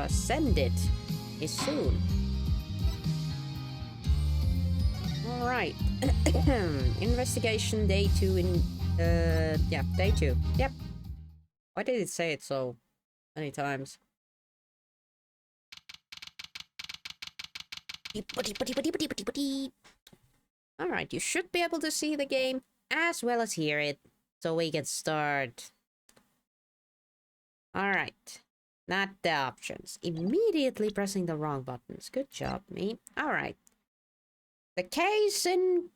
send it is soon. Alright. Investigation day 2 in... yeah, day 2. Yep. Why did it say it so many times? Alright, you should be able to see the game as well as hear it. So we can start. Alright. Not the options. Immediately pressing the wrong buttons. Good job, me. Alright. The case in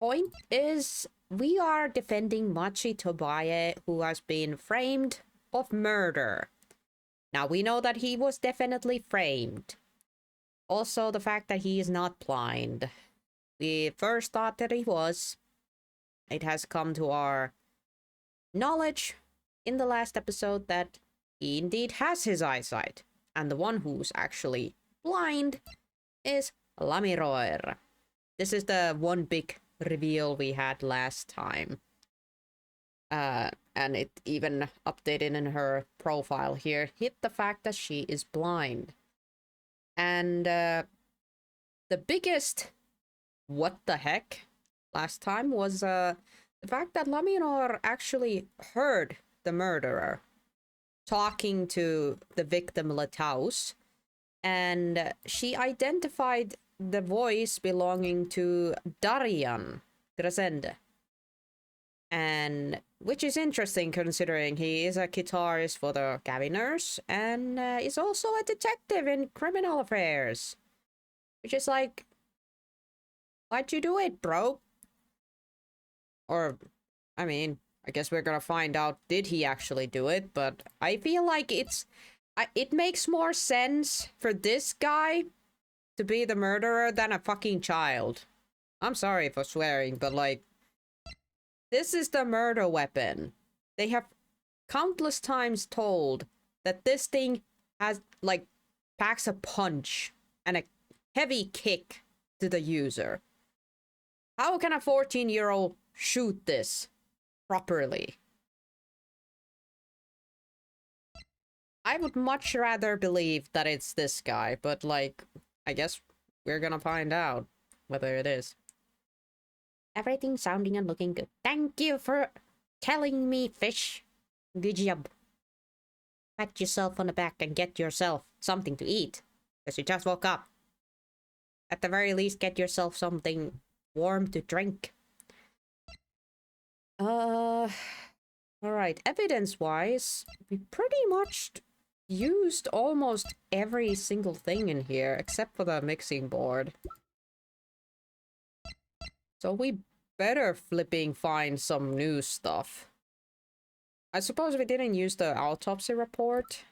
point is we are defending Machi Tobaye, who has been framed of murder. Now we know that he was definitely framed. Also the fact that he is not blind. We first thought that he was. It has come to our knowledge in the last episode that he indeed has his eyesight. And the one who's actually blind is Lamiroir. This is the one big reveal we had last time. And it even updated in her profile here. Hit the fact that she is blind. And the biggest what the heck last time was the fact that Lamiroir actually heard the murderer talking to the victim Lataus, and she identified the voice belonging to Darian Grazende. And which is interesting considering he is a guitarist for the Gaviners and is also a detective in criminal affairs. Which is like, why'd you do it, bro? Or, I mean, I guess we're gonna find out did he actually do it, but I feel like it makes more sense for this guy to be the murderer than a fucking child. I'm sorry for swearing, but like, this is the murder weapon. They have countless times told that this thing has, like, packs a punch and a heavy kick to the user. How can a 14-year-old shoot this properly? I would much rather believe that it's this guy, but, like, I guess we're gonna find out whether it is. Everything sounding and looking good. Thank you for telling me, fish. Good job. Pat yourself on the back and get yourself something to eat. Because you just woke up. At the very least, get yourself something warm to drink. Alright. Evidence-wise, we pretty much used almost every single thing in here, except for the mixing board. So we better flipping find some new stuff. I suppose we didn't use the autopsy report.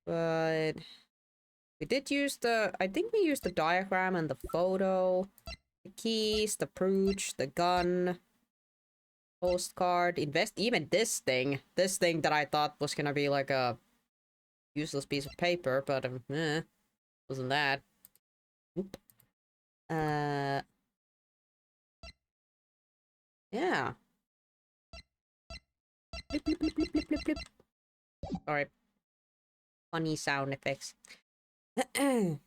But we did use the... I think we used the diagram and the photo. The keys, the brooch, the gun. Postcard, even this thing. This thing that I thought was gonna be like a useless piece of paper, but wasn't that. Oop. Yeah. Blip, blip, blip, blip, blip, blip, blip. Sorry. Funny sound effects. Yep,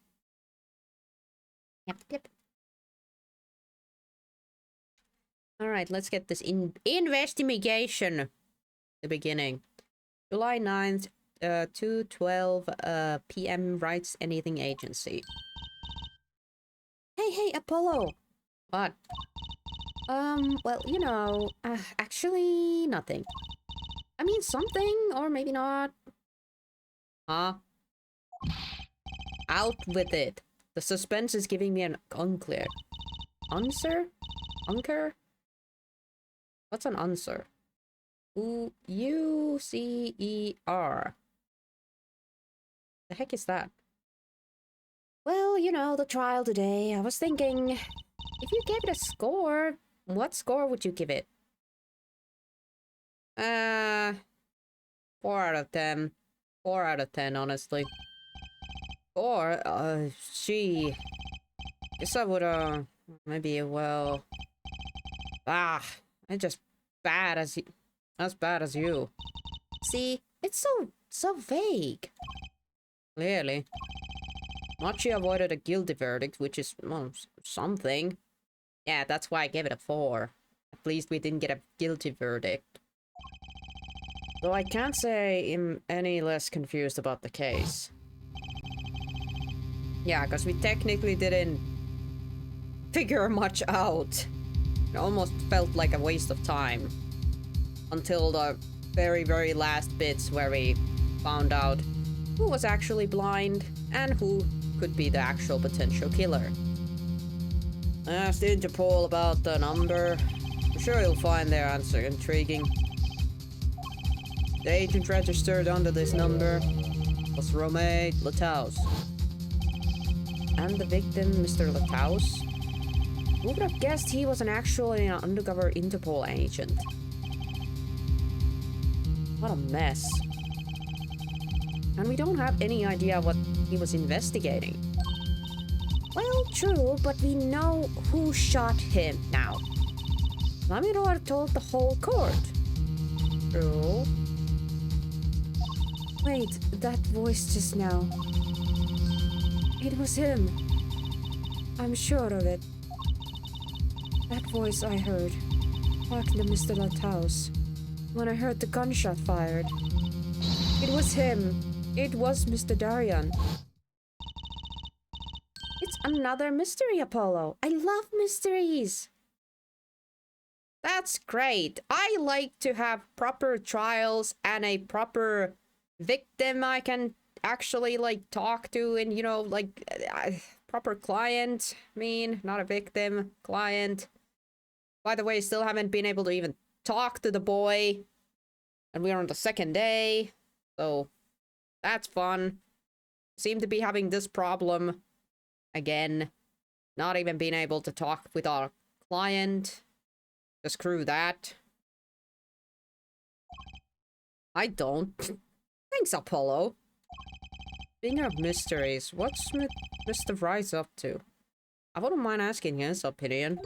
yep. Alright, let's get this investigation. The beginning. July 9th, 2:12 p.m. Writes Anything Agency. Hey, Apollo! What? Well, you know, actually nothing. I mean, something, or maybe not. Huh? Out with it. The suspense is giving me an unclear. Answer? Unker? What's an answer? U-C-E-R. The heck is that? Well, you know, the trial today. I was thinking, if you gave it a score, what score would you give it? 4 out of 10. 4 out of 10, honestly. 4? Gee. Guess I would, maybe, well... I'm just bad as you. As bad as you. See? It's so vague. Clearly. Machi avoided a guilty verdict, which is, well, something. Yeah, that's why I gave it a 4. At least we didn't get a guilty verdict. Though I can't say I'm any less confused about the case. Yeah, because we technically didn't figure much out. It almost felt like a waste of time. Until the very, very last bits where we found out who was actually blind and who could be the actual potential killer. I asked Interpol about the number. I'm sure you'll find their answer intriguing. The agent registered under this number was Romain Lataus. And the victim, Mr. Lataus? Who would have guessed he was actually an undercover Interpol agent? What a mess. And we don't have any idea what he was investigating. Well, true, but we know who shot him now. Lamiror told the whole court. True. Wait, that voice just now. It was him. I'm sure of it. That voice I heard talking to Mr. Lataus when I heard the gunshot fired. It was him. It was Mr. Darian. It's another mystery, Apollo. I love mysteries. That's great. I like to have proper trials and a proper victim I can actually like talk to, and you know, like proper client. I mean, not a victim, client. By the way, still haven't been able to even talk to the boy, and we're on the 2nd day, so that's fun. Seem to be having this problem again, not even being able to talk with our client. Just screw that. I don't. Thanks, Apollo. Speaking of mysteries, what's Mr. Rice up to? I wouldn't mind asking his opinion.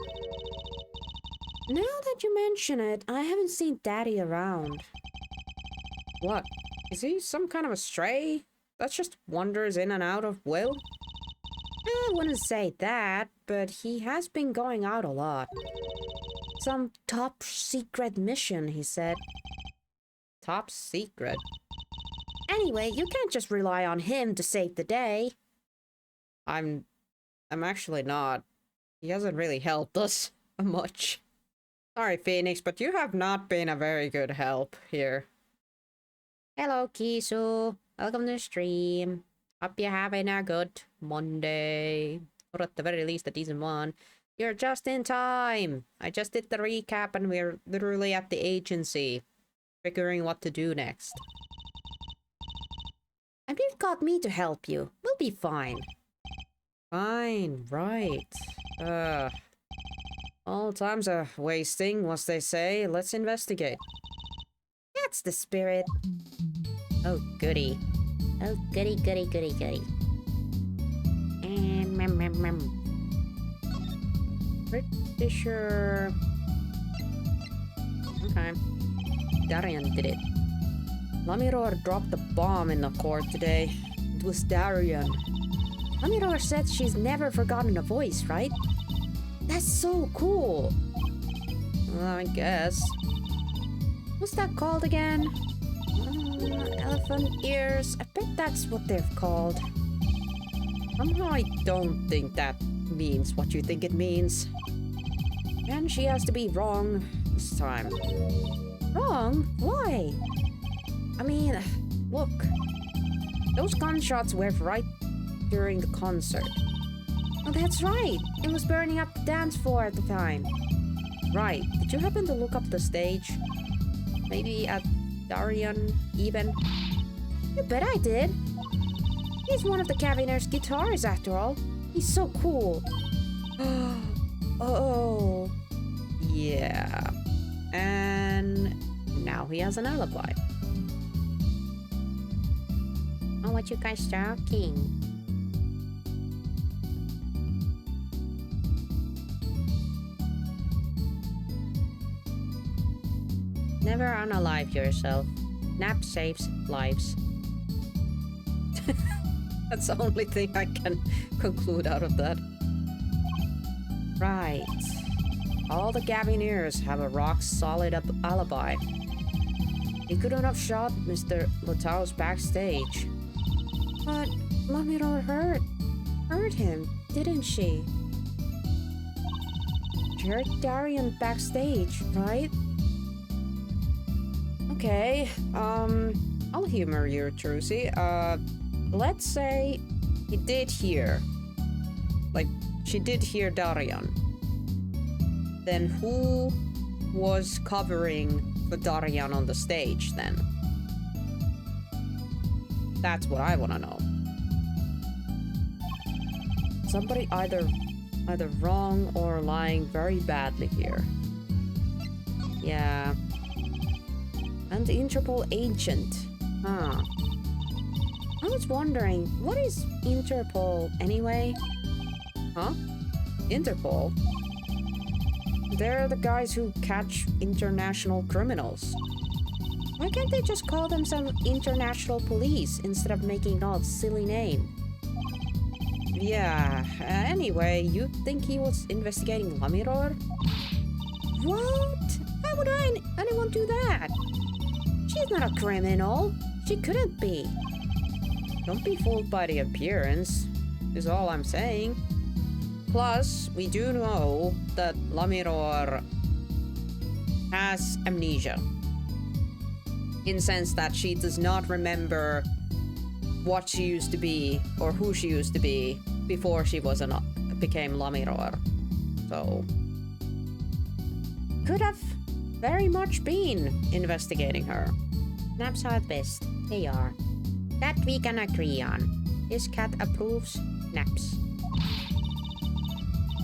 Now that you mention it, I haven't seen Daddy around. What? Is he some kind of a stray that just wanders in and out of Will? I wouldn't say that, but he has been going out a lot. Some top secret mission, he said. Top secret? Anyway, you can't just rely on him to save the day. I'm actually not. He hasn't really helped us much. Sorry, Phoenix, but you have not been a very good help here. Hello, Kisu. Welcome to the stream. Hope you're having a good Monday. Or at the very least, a decent one. You're just in time. I just did the recap and we're literally at the agency. Figuring what to do next. And you've got me to help you. We'll be fine. Fine, right. All times are wasting, what they say. Let's investigate. That's the spirit. Oh, goody. Oh, goody, goody, goody, goody. Pretty sure... Okay. Darian did it. Lamiror dropped the bomb in the court today. It was Darian. Lamiror said she's never forgotten a voice, right? That's so cool. Well, I guess. What's that called again? Elephant ears. I bet that's what they're called. Somehow I don't think that means what you think it means. And she has to be wrong this time. Wrong? Why? I mean, look. Those gunshots were right during the concert. Oh, that's right. It was burning up the dance floor at the time. Right. Did you happen to look up the stage? Maybe at Darian, even? You bet I did. He's one of the Caviner's guitarists, after all. He's so cool. Oh. Yeah. And now he has an alibi. Oh, what you guys talking? Never unalive yourself. Nap saves lives. That's the only thing I can conclude out of that. Right. All the Gavineers have a rock-solid alibi. He couldn't have shot Mr. Latao's backstage. But Lamiro hurt him, didn't she? She hurt Darian backstage, right? Okay, I'll humor you, Trucy. Let's say he did hear. Like, she did hear Darian. Then who was covering for Darian on the stage then? That's what I want to know. Somebody either wrong or lying very badly here. Yeah. And the Interpol agent. Huh. I was wondering, what is Interpol anyway? Huh? Interpol? They're the guys who catch international criminals. Why can't they just call themselves international police instead of making all silly name? Yeah, anyway, you think he was investigating Lamiror? What? How would anyone do that? She's not a criminal. She couldn't be. Don't be fooled by the appearance, is all I'm saying. Plus, we do know that Lamiror has amnesia. In the sense that she does not remember what she used to be or who she used to be before she became Lamiror. So, could have very much been investigating her. Naps are best. They are. That we can agree on. This cat approves naps.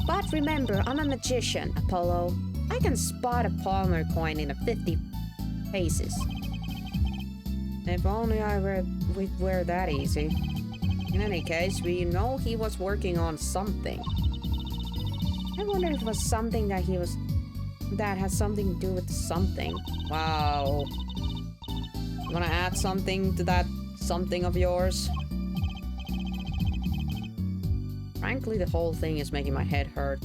But remember, I'm a magician, Apollo. I can spot a Palmer coin in a 50 paces. If only I were that easy. In any case, we know he was working on something. I wonder if it was something that has something to do with something. Wow. You wanna add something to that something of yours? Frankly, the whole thing is making my head hurt.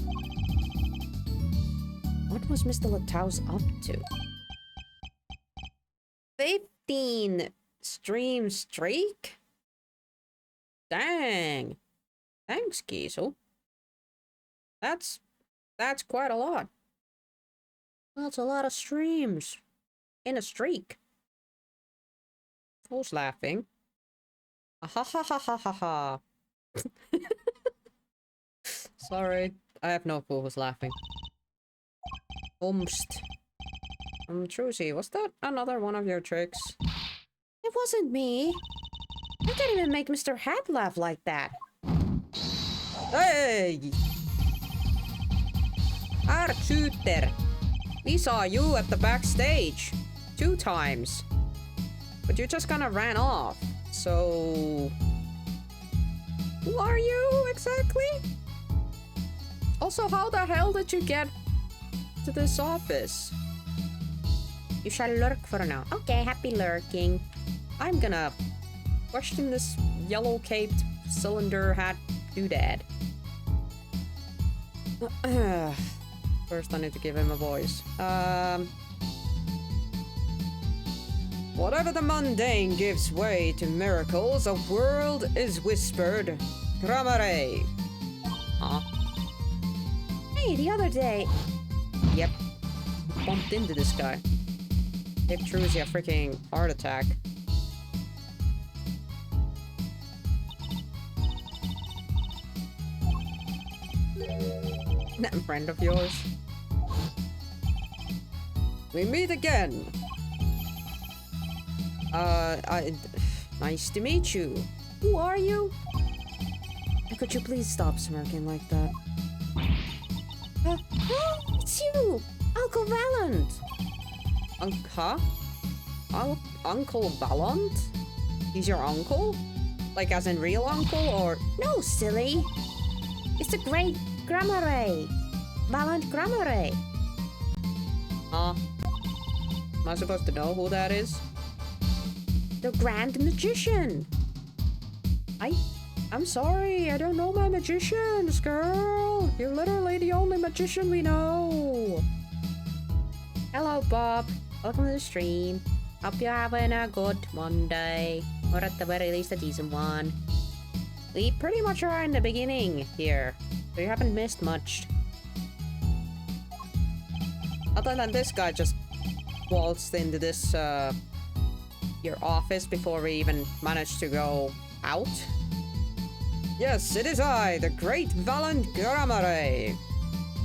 What was Mr. Lataus up to? 15 stream streak? Dang. Thanks, Giesel. That's quite a lot. That's a lot of streams in a streak. Who's laughing? Ah, ha ha ha ha ha ha. Sorry, I have no clue who's laughing. Umst. Trucy, was that another one of your tricks? It wasn't me. I can't even make Mr. Hat laugh like that. Hey! Shooter. We saw you at the backstage 2 times. But you just kinda ran off. So... who are you exactly? Also, how the hell did you get to this office? You shall lurk for now. Okay, happy lurking. I'm gonna question this yellow-caped cylinder hat doodad. First, I need to give him a voice. Whatever the mundane gives way to miracles, a world is whispered. Gramare. Huh? Hey, the other day... Yep. Bumped into this guy. Gave Truzy a freaking heart attack. That friend of yours. We meet again. Nice to meet you. Who are you? Could you please stop smirking like that? It's you! Uncle Valant! Huh? Uncle Valant? He's your uncle? Like as in real uncle, or...? No, silly! It's the great Gramare! Valant Gramare! Huh? Am I supposed to know who that is? The Grand Magician. I'm sorry, I don't know my magicians, girl. You're literally the only magician we know. Hello, Bob. Welcome to the stream. Hope you're having a good Monday. Or at the very least a decent one. We pretty much are in the beginning here. So you haven't missed much. Other than this guy just waltzed into this, your office before we even managed to go out. Yes, it is I, the great Valant Gramare,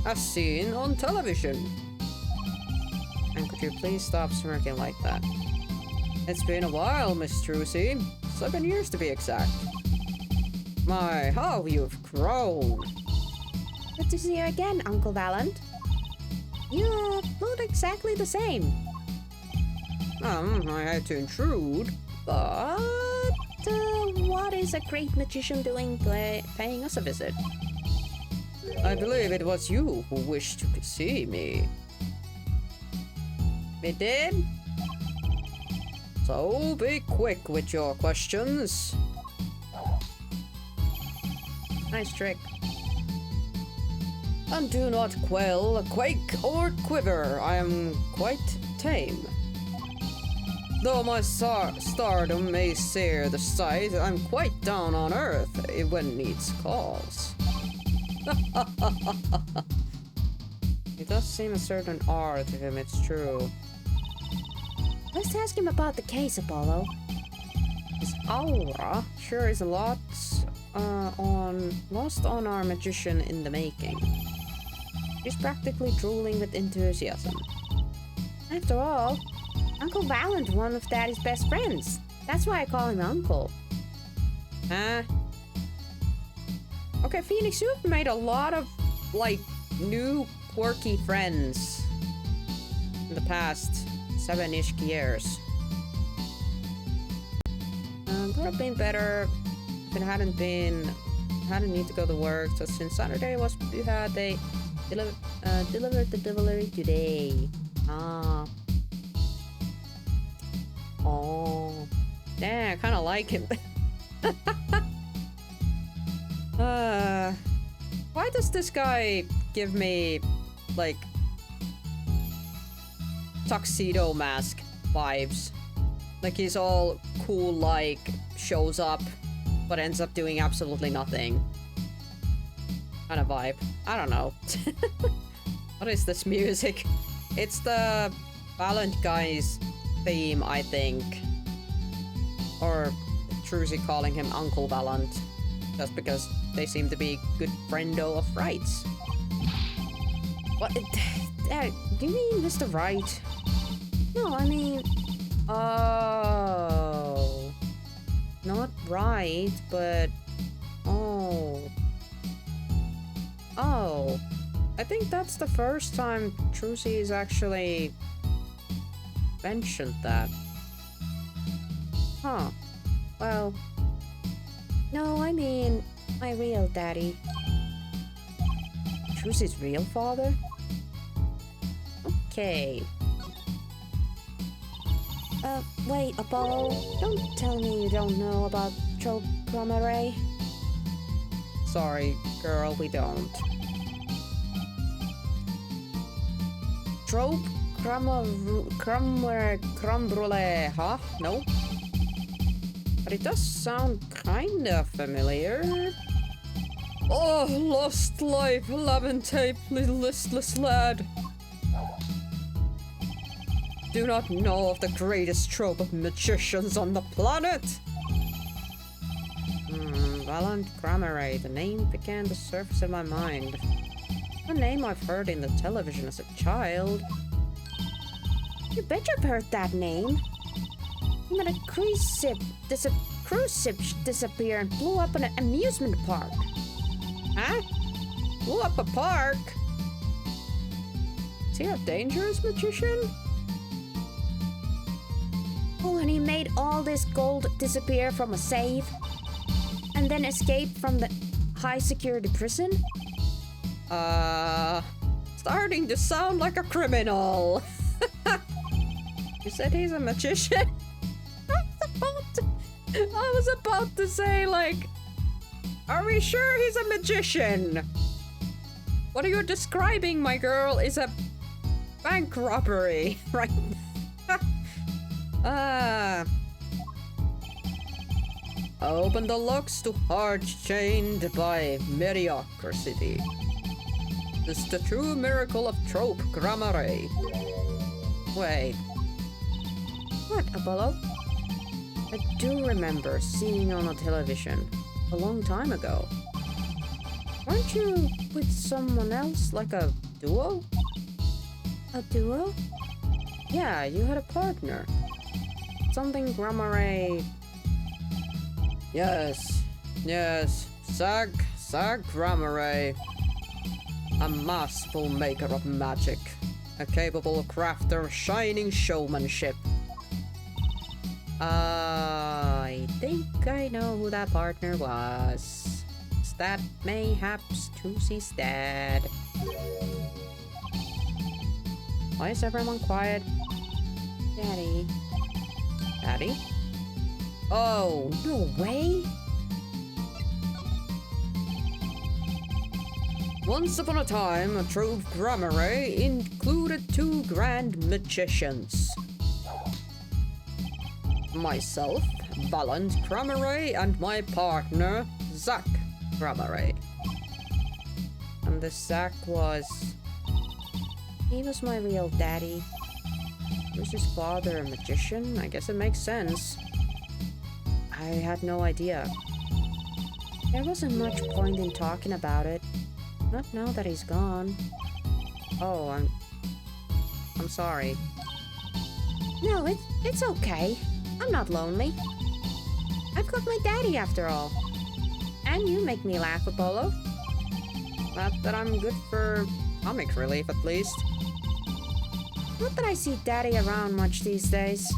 as seen on television. And could you please stop smirking like that? It's been a while, Miss Trucy. 7 years to be exact. My, how you've grown. Good to see you again, Uncle Valant. You look exactly the same. I had to intrude, but what is a great magician doing paying us a visit? I believe it was you who wished to see me. We did? So be quick with your questions. Nice trick. And do not quail, quake, or quiver. I am quite tame. Though my stardom may sear the sight, I'm quite down on earth when needs calls. It does seem a certain aura to him, it's true. Let's ask him about the case, Apollo. His aura sure is a lot lost on our magician in the making. He's practically drooling with enthusiasm. After all, Uncle Valant, one of Daddy's best friends. That's why I call him Uncle. Huh? Okay, Phoenix, you've made a lot of, like, new quirky friends in the past 7-ish years. Could have been better if it hadn't need to go to work. So since Saturday we had they delivered the delivery today. Ah. Oh. Yeah, I kind of like him. Why does this guy give me, like, tuxedo mask vibes? Like he's all cool, like, shows up, but ends up doing absolutely nothing. Kind of vibe. I don't know. What is this music? It's the Valant guy's theme, I think. Or Trucy calling him Uncle Valant. Just because they seem to be good friendo of Wrights. What? Do you mean Mr. Wright? No, I mean... Oh... Not right, but... Oh... Oh... I think that's the first time Trucy's actually... mentioned that. Huh. Well... No, I mean... my real daddy. Trucy's real father? Okay. Wait, Apollo. Don't tell me you don't know about Trope Cromere. Sorry, girl, we don't. Trope crumb brulee, huh? No? But it does sound kinda familiar. Oh, lost life, lamentate, listless lad. Do not know of the greatest trope of magicians on the planet. Valant Cromere, the name began to surface in my mind. A name I've heard in the television as a child. You bet you've heard that name. He made a cruise ship disappear and blew up an amusement park. Huh? Blew up a park? Is he a dangerous magician? Oh, and he made all this gold disappear from a safe and then escaped from the high security prison? Starting to sound like a criminal. You said he's a magician? I I was about to say, like, are we sure he's a magician? What you're describing, my girl, is a bank robbery, right? Open the locks to hearts chained by mediocrity. This is the true miracle of trope grammar. Wait. What, Apollo? I do remember seeing on a television a long time ago. Weren't you with someone else, like a duo? A duo? Yeah, you had a partner. Something grammar. Yes, Zag grammar. A masterful maker of magic. A capable crafter of shining showmanship. I think I know who that partner was. Is that mayhaps Tusi's dad? Why is everyone quiet? Daddy? Daddy? Oh, no way! Once upon a time, a trove grammar included 2 grand magicians. Myself, Valant Grammare, and my partner, Zach Grammare. And the Zach was... he was my real daddy. Was his father a magician? I guess it makes sense. I had no idea. There wasn't much point in talking about it. Not now that he's gone. Oh, I'm sorry. No, it's okay. I'm not lonely. I've got my daddy after all. And you make me laugh, Apollo. Not that I'm good for comic relief, at least. Not that I see daddy around much these days.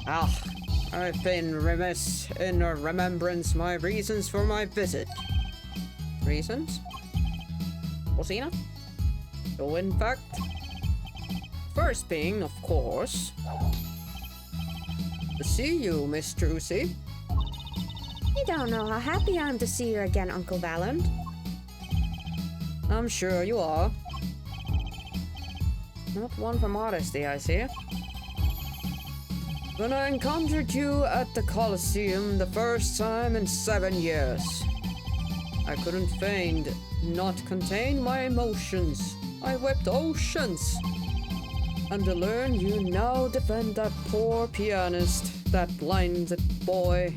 Ah, I've been remiss in remembrance my reasons for my visit. Reasons? Rosina? So in fact, first being, of course, to see you, Miss Trucy. You don't know how happy I am to see you again, Uncle Valand. I'm sure you are. Not one for modesty, I see. When I encountered you at the Colosseum the first time in 7 years, I couldn't feign not contain my emotions. I wept oceans. And to learn you now defend that poor pianist, that blinded boy.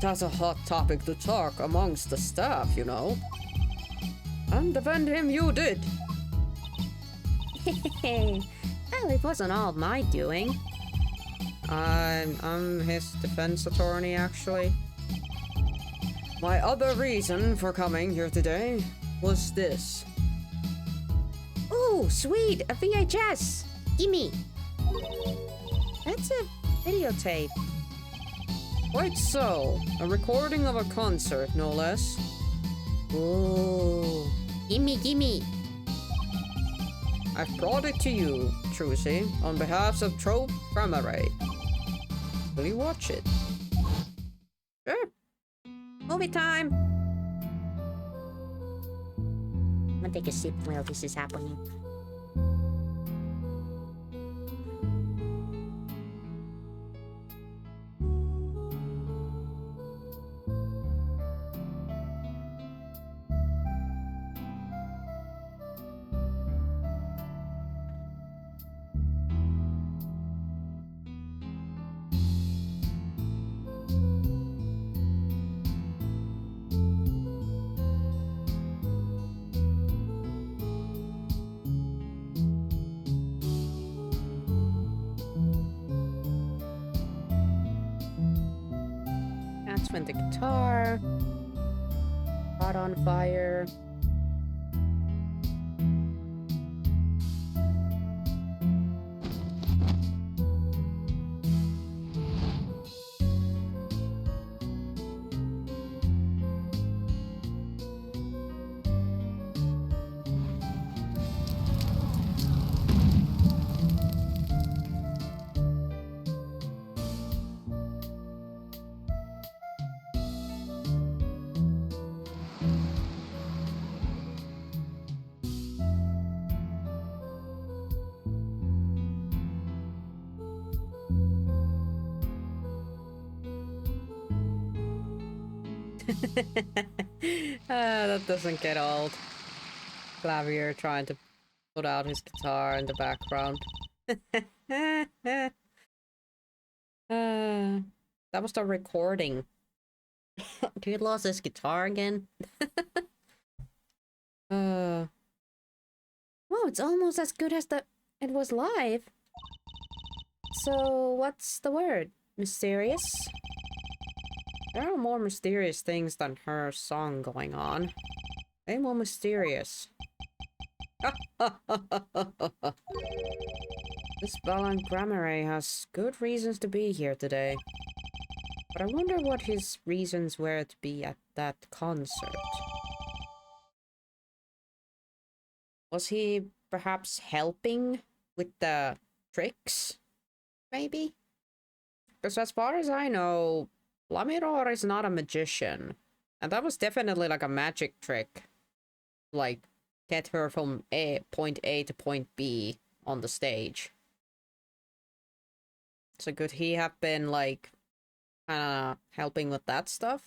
That's a hot topic to talk amongst the staff, you know. And defend him you did. Well, it wasn't all my doing. I'm his defense attorney, actually. My other reason for coming here today was this. Ooh, sweet! A VHS! Gimme! That's a videotape. Quite so. A recording of a concert, no less. Ooh. Gimme! I've brought it to you, Trucy, on behalf of Trope Grammare. Will you watch it? Sure. Movie time! I'm gonna take a sip while this is happening. That's when the guitar caught on fire. That doesn't get old. Clavier trying to put out his guitar in the background. That was the recording. Dude lost his guitar again. Oh, it's almost as good as it was live. So, what's the word? Mysterious? There are more mysterious things than her song going on. Way more mysterious. This Balan Grammare has good reasons to be here today. But I wonder what his reasons were to be at that concert. Was he perhaps helping with the tricks? Maybe? Because as far as I know, Lamiror is not a magician. And that was definitely like a magic trick. Like, get her from point A to point B on the stage. So could he have been, like, helping with that stuff?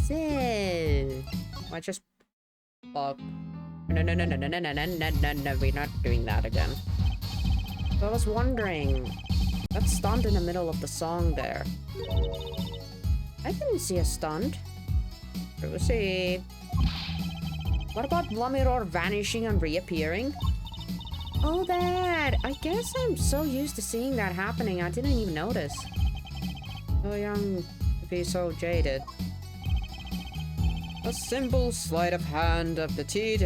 So, I just bug. No, we're not doing that again. So I was wondering, that stunt in the middle of the song there. I didn't see a stunt. We'll see. What about Lamiror vanishing and reappearing? Oh, that! I guess I'm so used to seeing that happening, I didn't even notice. So young to be so jaded. A simple sleight of hand, a petite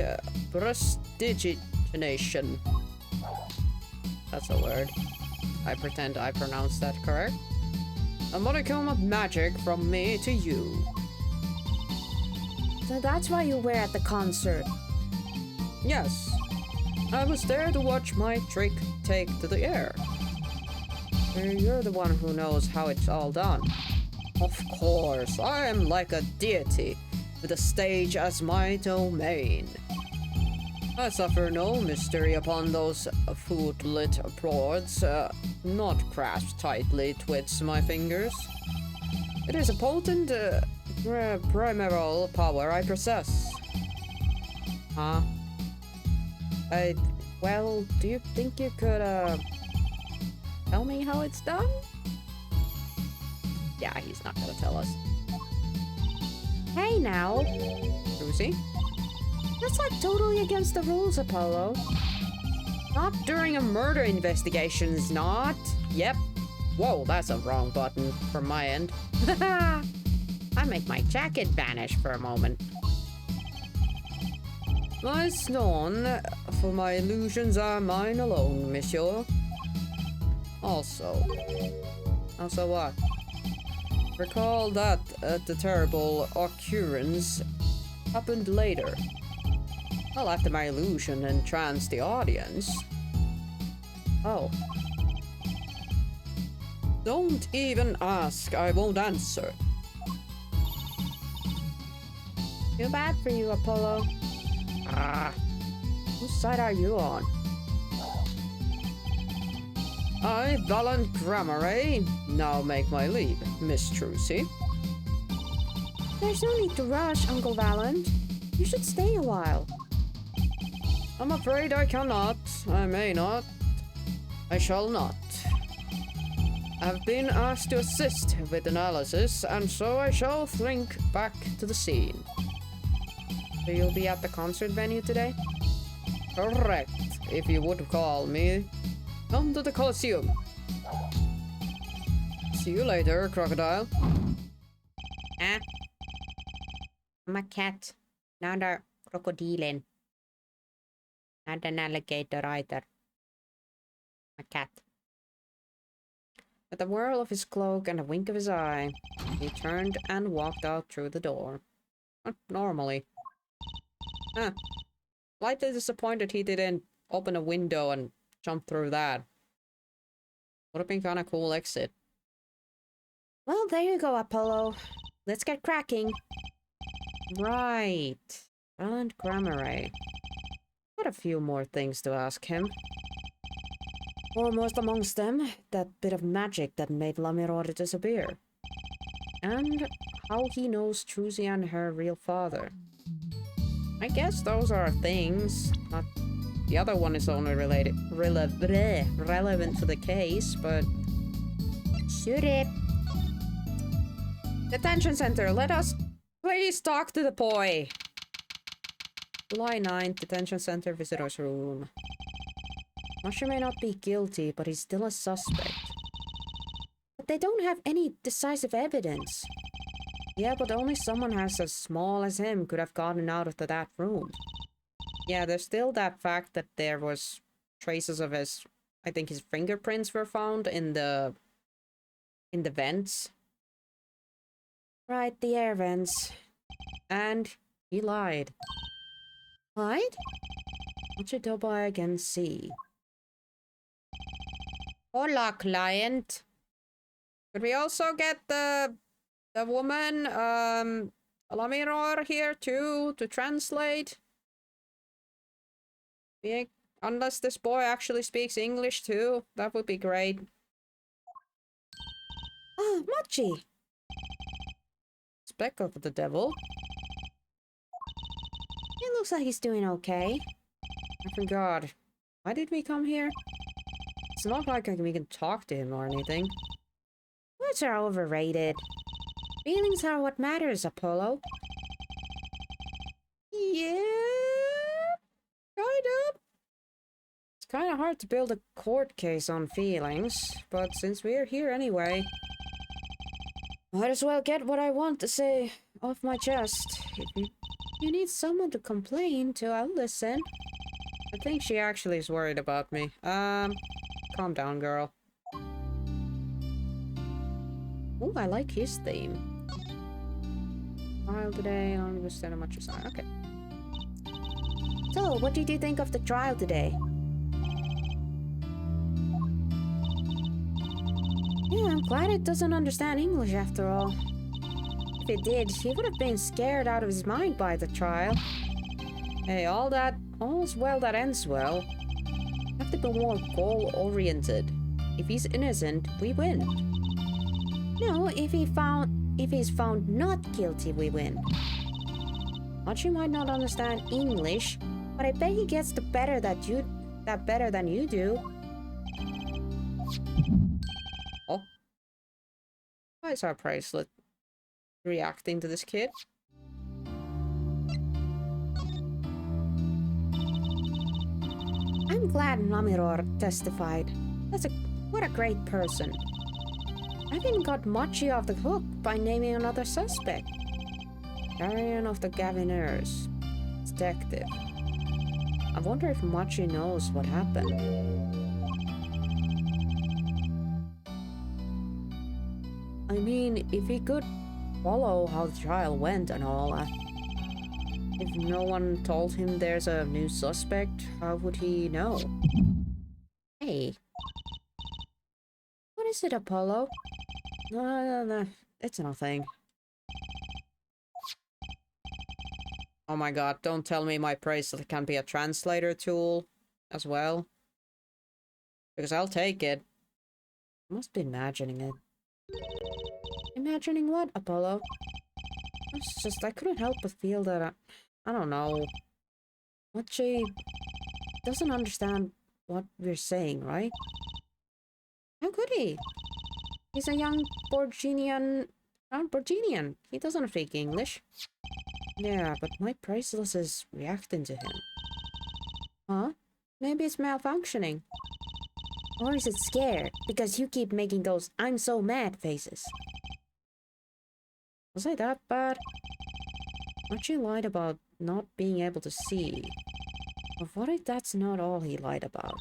prestidigitation. That's a word. I pretend I pronounced that correct. A modicum of magic from me to you. So that's why you were at the concert? Yes. I was there to watch my trick take to the air. You're the one who knows how it's all done. Of course, I am like a deity, with the stage as my domain. I suffer no mystery upon those foot-lit prods, not grasped tightly twists my fingers. It is a potent, primeval power I possess. Huh? Well, do you think you could, tell me how it's done? Yeah, he's not gonna tell us. Hey now! Lucy? That's like totally against the rules, Apollo. Not during a murder investigation, is not. Yep. Whoa, that's a wrong button from my end. I make my jacket vanish for a moment. Nice known, for my illusions are mine alone, monsieur. Also what? Recall that the terrible occurrence happened later. Well, after my illusion entranced the audience. Oh. Don't even ask, I won't answer. Too bad for you, Apollo. Ah. Whose side are you on? I, Valant Grammare, now make my leave, Miss Trucy. There's no need to rush, Uncle Valant. You should stay a while. I'm afraid I cannot. I may not. I shall not. I've been asked to assist with analysis, and so I shall slink back to the scene. So you'll be at the concert venue today? Correct, if you would call me. Come to the Colosseum. See you later, crocodile. Ah. I'm a cat, not a crocodile. Not an alligator either. A cat. With a whirl of his cloak and a wink of his eye, he turned and walked out through the door. Normally. Huh. Slightly disappointed he didn't open a window and jump through that. Would have been kind of cool exit. Well, there you go, Apollo. Let's get cracking. Right. Valant Grammare. Got a few more things to ask him. Foremost amongst them, that bit of magic that made Lamiror disappear. And how he knows Trucy and her real father. I guess those are things. Not the other one is only relevant to the case, but... Shoot it! Detention center, let us please talk to the boy! July 9th, detention center, visitor's room. Masha may not be guilty, but he's still a suspect. But they don't have any decisive evidence. Yeah, but only someone as small as him could have gotten out of that room. Yeah, there's still that fact that there was traces of his... I think his fingerprints were found in the vents. Right, the air vents. And he lied. Lied? What should Tobai again see? Hola, client. Could we also get the woman, Lamiror here too, to translate? Unless this boy actually speaks English too, that would be great. Oh, Mochi! Speck of the devil. It looks like he's doing okay. I forgot. Why did we come here? It's not like we can talk to him or anything. Words are overrated. Feelings are what matters, Apollo. Yeah, kind of. It's kind of hard to build a court case on feelings, but since we're here anyway, might as well get what I want to say off my chest. If you need someone to complain to, I'll listen. I think she actually is worried about me. Calm down, girl. Oh, I like his theme. Trial today, I don't understand how much you sign. Okay. So, what did you think of the trial today? Yeah, I'm glad it doesn't understand English after all. If it did, he would have been scared out of his mind by the trial. Hey, all's well that ends well. Have to be more goal-oriented. If he's innocent, we win. No, if he's found not guilty, we win. Archie might not understand English, but I bet he gets the better better than you do. Oh. Why is our bracelet reacting to this kid? I'm glad Lamiror testified. What a great person. I even got Mochi off the hook by naming another suspect. Guardian of the Gaviners. Detective. I wonder if Mochi knows what happened. I mean, if he could follow how the trial went and all, if no one told him there's a new suspect, how would he know? Hey. What is it, Apollo? No, it's nothing. Oh my god, don't tell me my bracelet can be a translator tool as well. Because I'll take it. I must be imagining it. Imagining what, Apollo? It's just, I couldn't help but feel that I don't know. Mochi doesn't understand what we're saying, right? How could he? He's a young Borginian. Borginian. He doesn't speak English. Yeah, but my bracelet is reacting to him. Huh? Maybe it's malfunctioning. Or is it scared? Because you keep making those I'm so mad faces. Was I that bad? Mochi lied about not being able to see. But what if that's not all he lied about?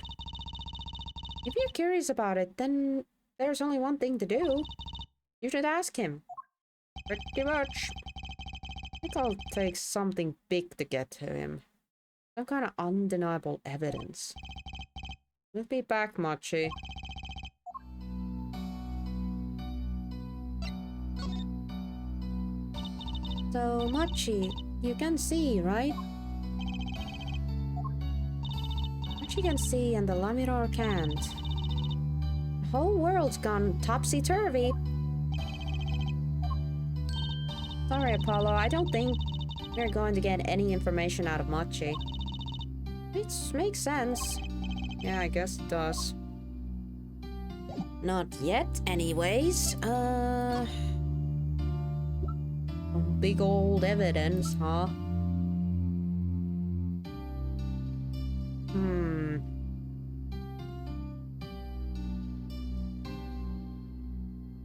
If you're curious about it, then there's only one thing to do. You should ask him. Pretty much. I think I'll take something big to get to him. Some kind of undeniable evidence. We'll be back, Mochi. So, Mochi, you can see, right? Mochi can see and the Lamiror can't. whole world's gone topsy-turvy. Sorry, Apollo, I don't think we're going to get any information out of Machi. It makes sense. Yeah, I guess it does. Not yet, anyways. Big old evidence, huh?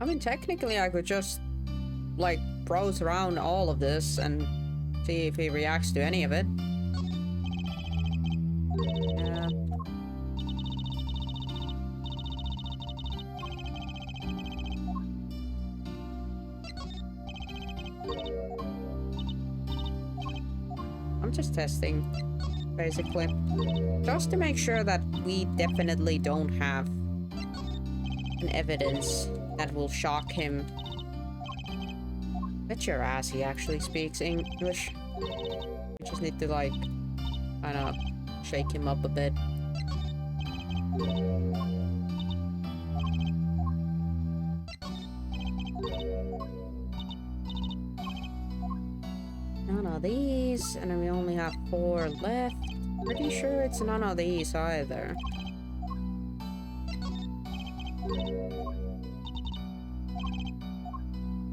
I mean, technically I could just, like, browse around all of this and see if he reacts to any of it. Yeah. I'm just testing, basically. Just to make sure that we definitely don't have an evidence that will shock him. Bet your ass he actually speaks English. We just need to, like, kind of shake him up a bit. None of these, and then we only have 4 left. Pretty sure it's none of these either.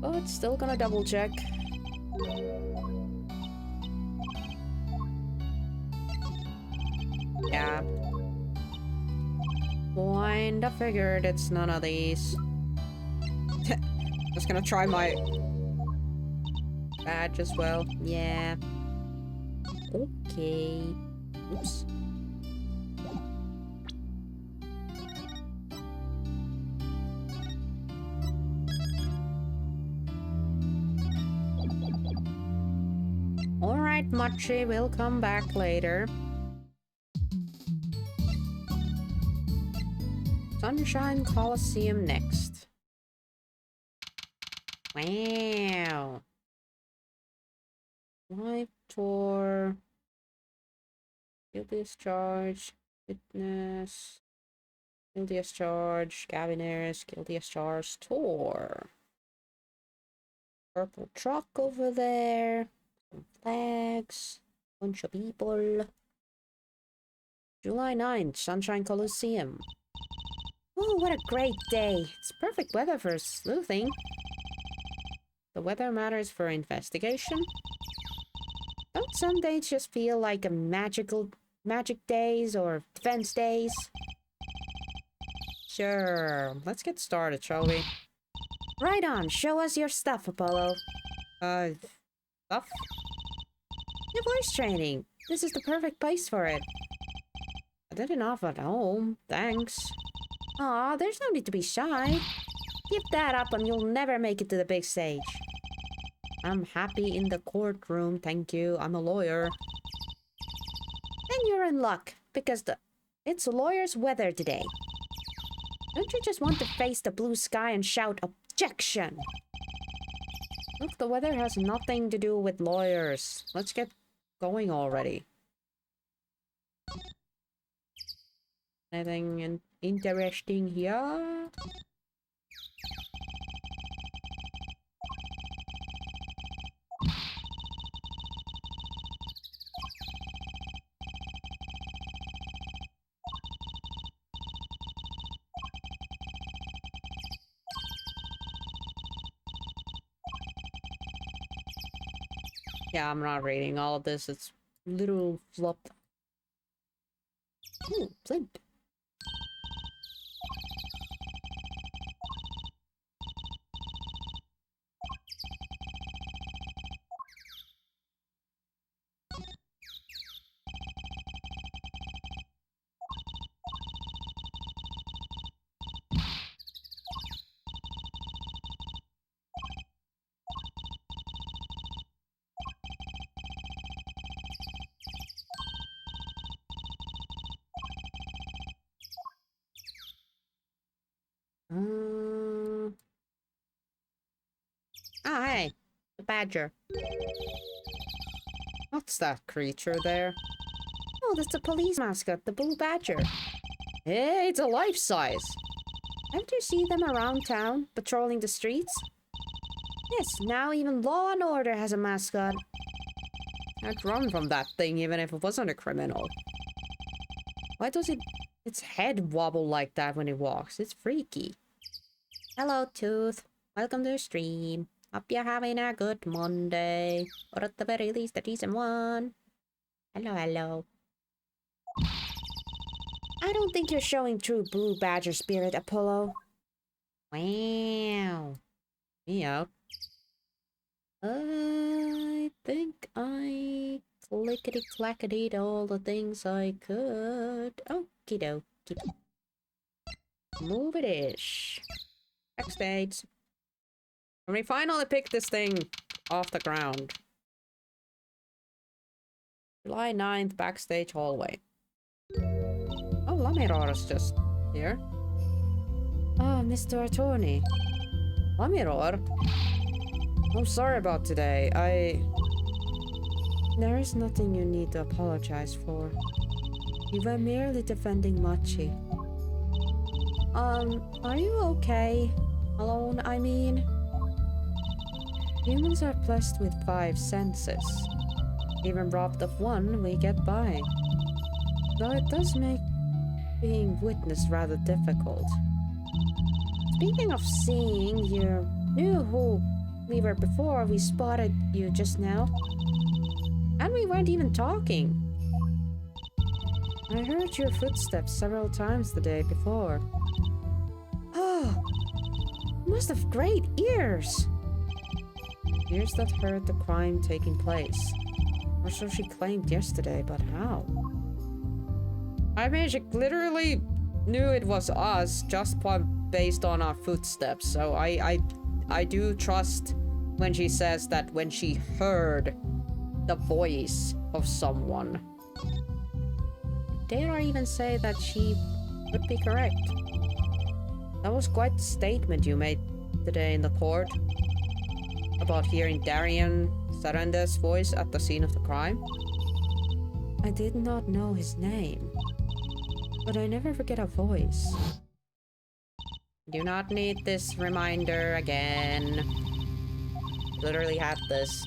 But still gonna double check. Yeah. Kinda figured it's none of these. Just gonna try my badge as well. Yeah. Okay. Oops. Alright, Machi, we'll come back later. Sunshine Coliseum next. Wow. Live tour. Field discharge. Fitness. Field discharge. Cabiners. Field discharge tour. Purple truck over there. Some flags. Bunch of people. July 9th, Sunshine Coliseum. Oh, what a great day. It's perfect weather for sleuthing. The weather matters for investigation. Don't some days just feel like a magic days or defense days? Sure, let's get started, shall we? Right on, show us your stuff, Apollo. Stuff? Your voice training. This is the perfect place for it. I did enough at home, thanks. Aw, there's no need to be shy. Give that up and you'll never make it to the big stage. I'm happy in the courtroom, thank you. I'm a lawyer. Then you're in luck, because it's lawyer's weather today. Don't you just want to face the blue sky and shout objection? Look, the weather has nothing to do with lawyers. Let's get going already. Anything interesting here? Yeah, I'm not reading all of this. It's little flop. Ooh, flint. Oh, hey, the badger. What's that creature there? Oh, that's the police mascot, the blue badger. Hey, it's a life size. Don't you see them around town, patrolling the streets? Yes, now even Law and Order has a mascot. I'd run from that thing even if it wasn't a criminal. Why does its head wobble like that when it walks? It's freaky. Hello, Tooth. Welcome to the stream. Hope you're having a good Monday. Or at the very least, a decent one. Hello, hello. I don't think you're showing true Blue Badger spirit, Apollo. Wow. Me out. I think I clickety-clackety all the things I could. Okie dokie. Move it ish. Backstage. And we finally picked this thing off the ground. July 9th, backstage hallway. Oh, Lamirora's just here. Oh, Mr. Attorney. Lamiror? I'm sorry about today. There is nothing you need to apologize for. You were merely defending Machi. Are you okay? Alone, I mean? Humans are blessed with 5 senses. Even robbed of one, we get by. Though it does make being witnessed rather difficult. Speaking of seeing, you knew who we were before we spotted you just now. And we weren't even talking. I heard your footsteps several times the day before. Oh, you must have great ears. Ears that heard the crime taking place. Or so she claimed yesterday, but how? I mean, she literally knew it was us just based on our footsteps, so I do trust when she says that when she heard the voice of someone. Dare I even say that she would be correct? That was quite the statement you made today in the court about hearing Darian Saranda's voice at the scene of the crime. I did not know his name, but I never forget a voice. Do not need this reminder again. Literally have this.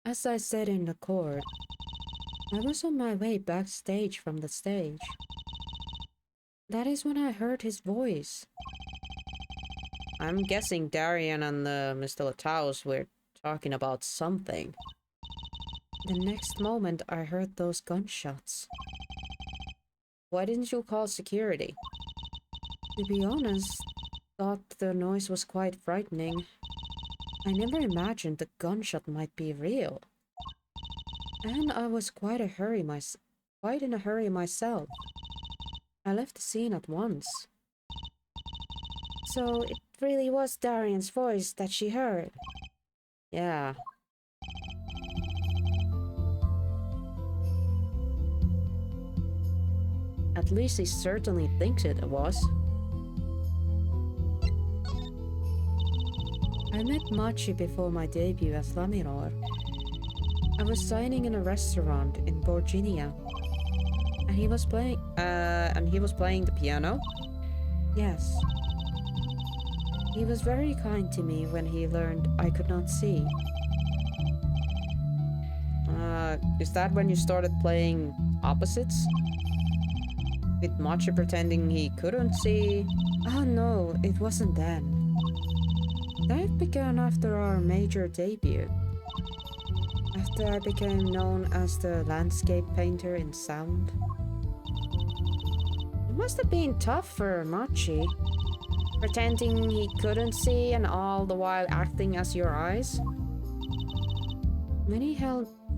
As I said in the court, I was on my way backstage from the stage. That is when I heard his voice. I'm guessing Darian and Mr. Lataus were talking about something. The next moment I heard those gunshots. Why didn't you call security? To be honest, thought the noise was quite frightening. I never imagined the gunshot might be real. And I was quite in a hurry myself. I left the scene at once. So it really was Darian's voice that she heard. Yeah. At least he certainly thinks it was. I met Machi before my debut as Lamiror. I was dining in a restaurant in Virginia, and he was playing the piano. Yes. He was very kind to me when he learned I could not see. Is that when you started playing opposites? With Machi pretending he couldn't see? Oh no, it wasn't then. That began after our major debut. After I became known as the landscape painter in sound. It must have been tough for Machi. Pretending he couldn't see and all the while acting as your eyes. When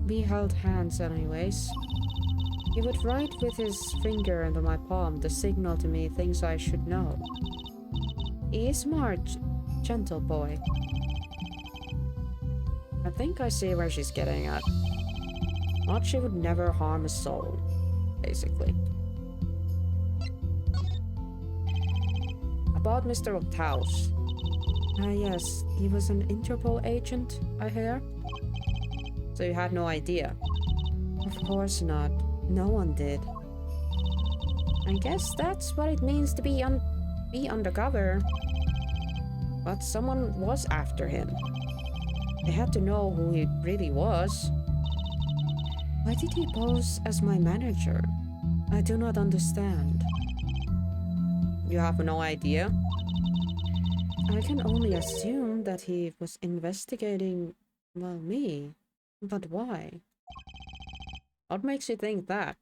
we held hands anyways. He would write with his finger under my palm to signal to me things I should know. He is smart, gentle boy. I think I see where she's getting at. Machi would never harm a soul, basically. About Mr. Taus. Yes, he was an Interpol agent, I hear. So you had no idea? Of course not. No one did. I guess that's what it means to be undercover. But someone was after him. They had to know who he really was. Why did he pose as my manager? I do not understand. You have no idea? I can only assume that he was investigating, well, me. But why? What makes you think that?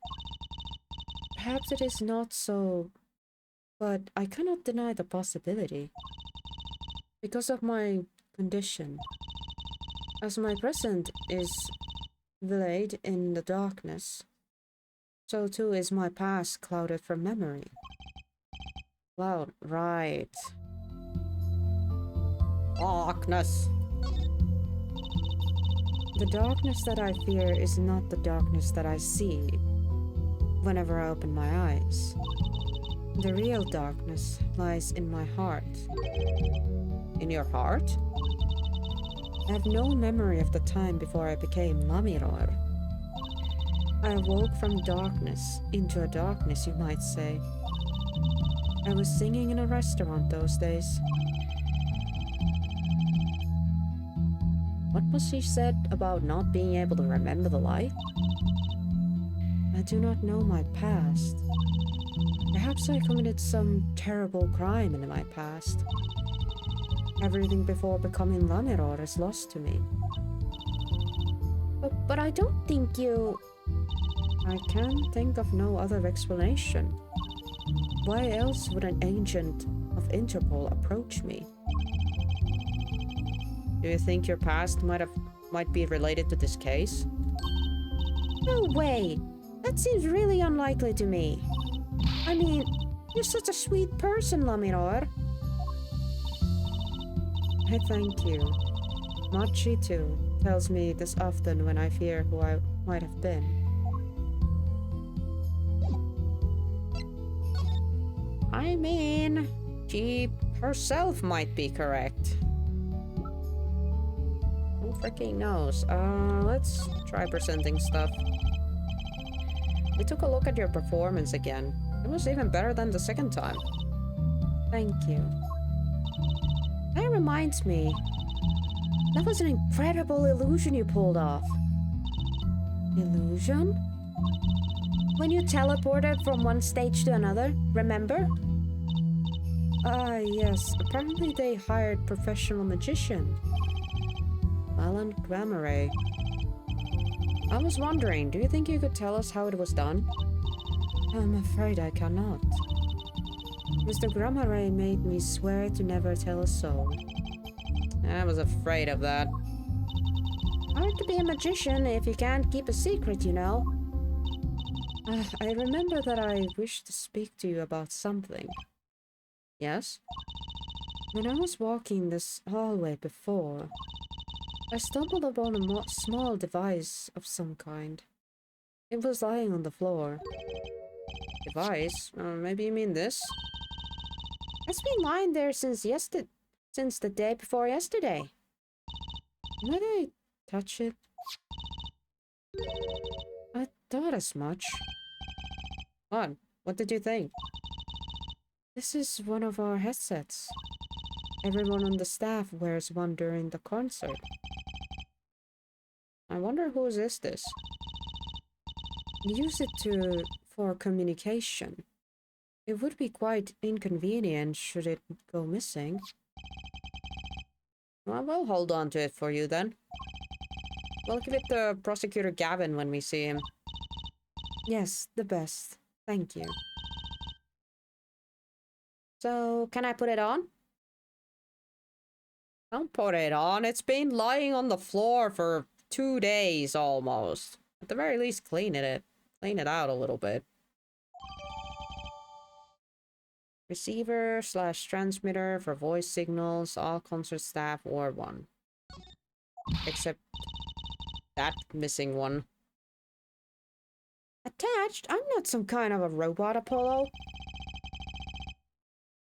Perhaps it is not so, but I cannot deny the possibility. Because of my condition. As my present is veiled in the darkness, so too is my past clouded from memory. Well, right. Darkness. The darkness that I fear is not the darkness that I see whenever I open my eyes. The real darkness lies in my heart. In your heart? I have no memory of the time before I became Lamiror. I awoke from darkness into a darkness, you might say. I was singing in a restaurant those days. What was she said about not being able to remember the light? I do not know my past. Perhaps I committed some terrible crime in my past. Everything before becoming Lamiror is lost to me. But I don't think you... I can think of no other explanation. Why else would an agent of Interpol approach me? Do you think your past might be related to this case? No way! That seems really unlikely to me. I mean, you're such a sweet person, Lamiror. I thank you. Machi, too, tells me this often when I fear who I might have been. I mean, she herself might be correct. Who freaking knows? Let's try presenting stuff. We took a look at your performance again. It was even better than the second time. Thank you. That reminds me. That was an incredible illusion you pulled off. Illusion? When you teleported from one stage to another, remember? Yes. Apparently they hired professional magician. Alan Grammare. I was wondering, do you think you could tell us how it was done? I'm afraid I cannot. Mr. Grammare made me swear to never tell a soul. I was afraid of that. Hard to be a magician if you can't keep a secret, you know. I remember that I wished to speak to you about something. Yes? When I was walking this hallway before, I stumbled upon a small device of some kind. It was lying on the floor. Device? Maybe you mean this? It's been lying there since the day before yesterday. Might I touch it? I thought as much. What? What did you think? This is one of our headsets. Everyone on the staff wears one during the concert. I wonder whose is this? Use it for communication. It would be quite inconvenient should it go missing. Well, we'll hold on to it for you then. We'll give it to Prosecutor Gavin when we see him. Yes, the best. Thank you. So, can I put it on? Don't put it on. It's been lying on the floor for 2 days almost. At the very least, clean it out a little bit. Receiver / transmitter for voice signals, all concert staff or one. Except that missing one. Attached? I'm not some kind of a robot, Apollo.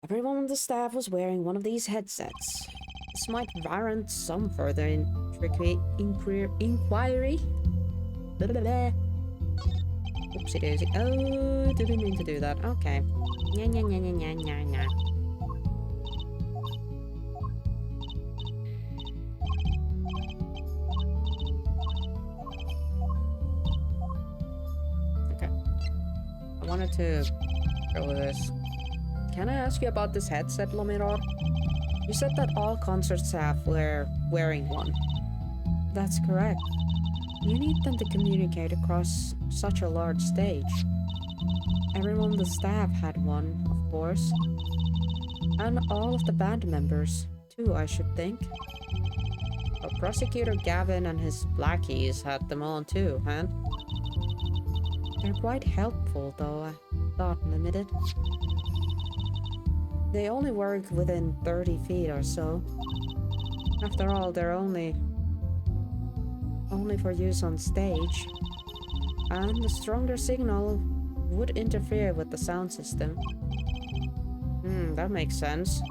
Everyone on the staff was wearing one of these headsets. This might warrant some further inquiry. Blah, blah, blah. Oopsie daisy. Oh, didn't mean to do that. Okay. Nya, nya, nya, nya, nya, nya, nya. Okay. I wanted to go with this. Can I ask you about this headset, Lomiror? You said that all concert staff were wearing one. That's correct. You need them to communicate across such a large stage. Everyone on the staff had one, of course. And all of the band members, too, I should think. But Prosecutor Gavin and his blackies had them on too, huh? They're quite helpful, though, I thought limited. They only work within 30 feet or so. After all, they're only for use on stage. And the stronger signal would interfere with the sound system. That makes sense.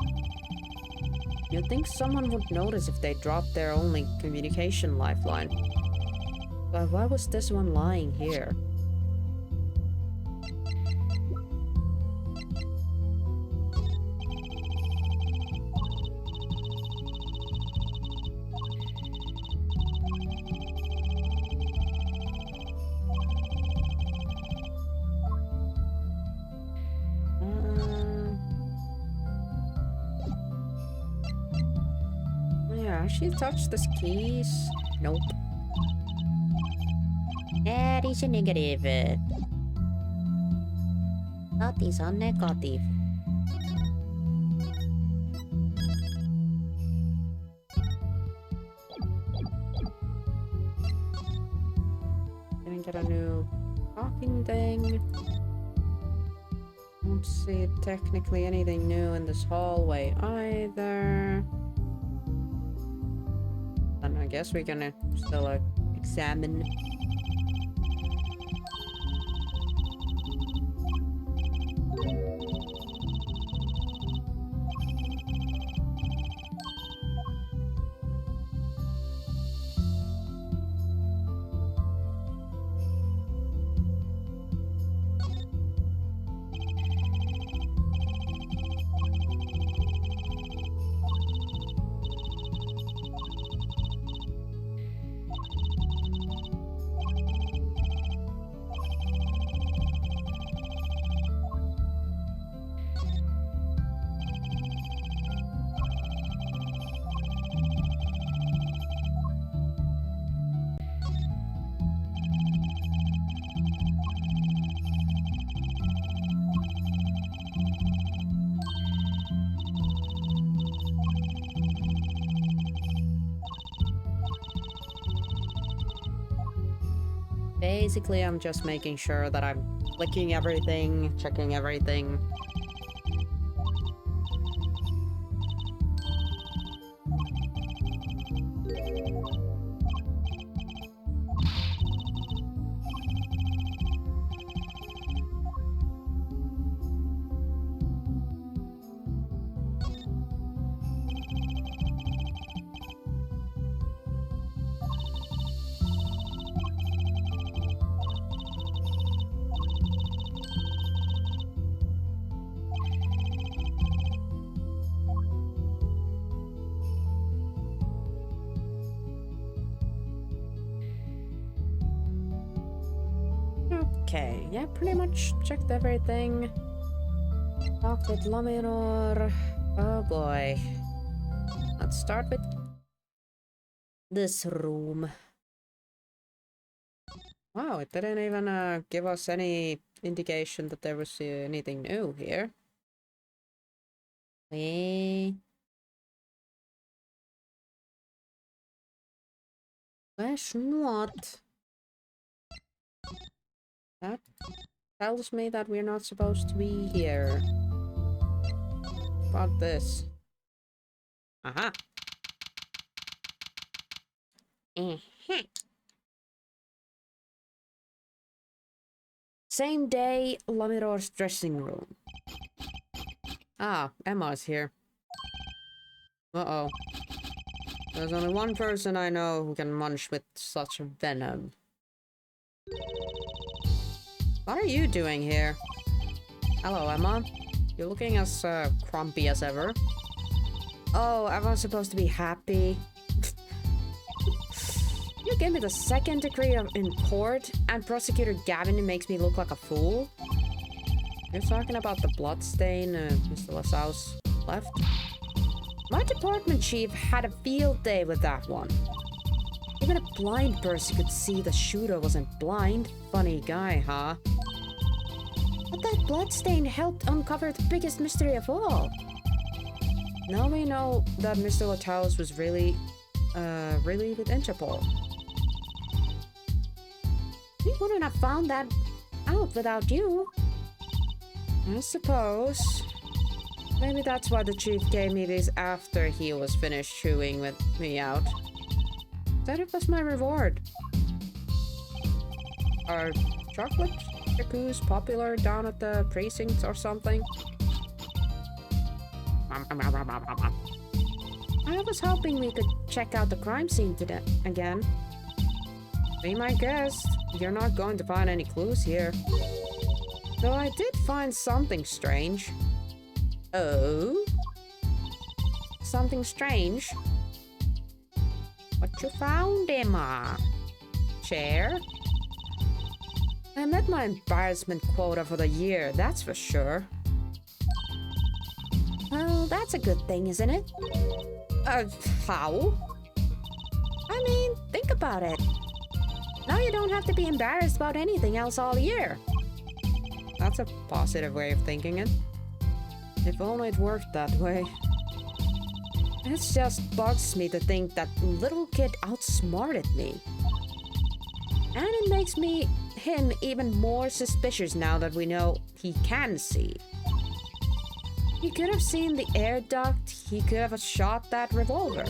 You'd think someone would notice if they dropped their only communication lifeline. But why was this one lying here? She touched the keys? Nope. That is a negative. That is a negative. Gonna get a new talking thing. Don't see technically anything new in this hallway either. I guess we're gonna still examine. Basically, I'm just making sure that I'm clicking everything, checking everything. Okay, yeah, pretty much checked everything. Talked with Laminor. Oh boy. Let's start with this room. Wow, it didn't even give us any indication that there was anything new here. Where's not? That tells me that we're not supposed to be here. About this. Aha! Same day, Lamiror's dressing room. Ah, Emma's here. Uh-oh. There's only one person I know who can munch with such venom. What are you doing here? Hello, Emma. You're looking as crumpy as ever. Oh, Emma's supposed to be happy. You gave me the second degree in court, and Prosecutor Gavin makes me look like a fool? You're talking about the bloodstain Mr. LaSauce left? My department chief had a field day with that one. Even a blind person could see the shooter wasn't blind. Funny guy, huh? But that bloodstain helped uncover the biggest mystery of all. Now we know that Mr. LaSauce was really with Interpol. We wouldn't have found that out without you. I suppose. Maybe that's why the chief gave me these after he was finished chewing with me out. That it was my reward. Are chocolate chicoo's popular down at the precinct or something? I was hoping we could check out the crime scene today again. Be my guest. You're not going to find any clues here. Though I did find something strange. Oh? Something strange? What you found, Emma? Chair? I met my embarrassment quota for the year, that's for sure. Well, that's a good thing, isn't it? How? I mean, think about it. Now you don't have to be embarrassed about anything else all year. That's a positive way of thinking it. If only it worked that way. It just bugs me to think that little kid outsmarted me. And it makes him even more suspicious now that we know he can see. He could have seen the air duct, he could have shot that revolver.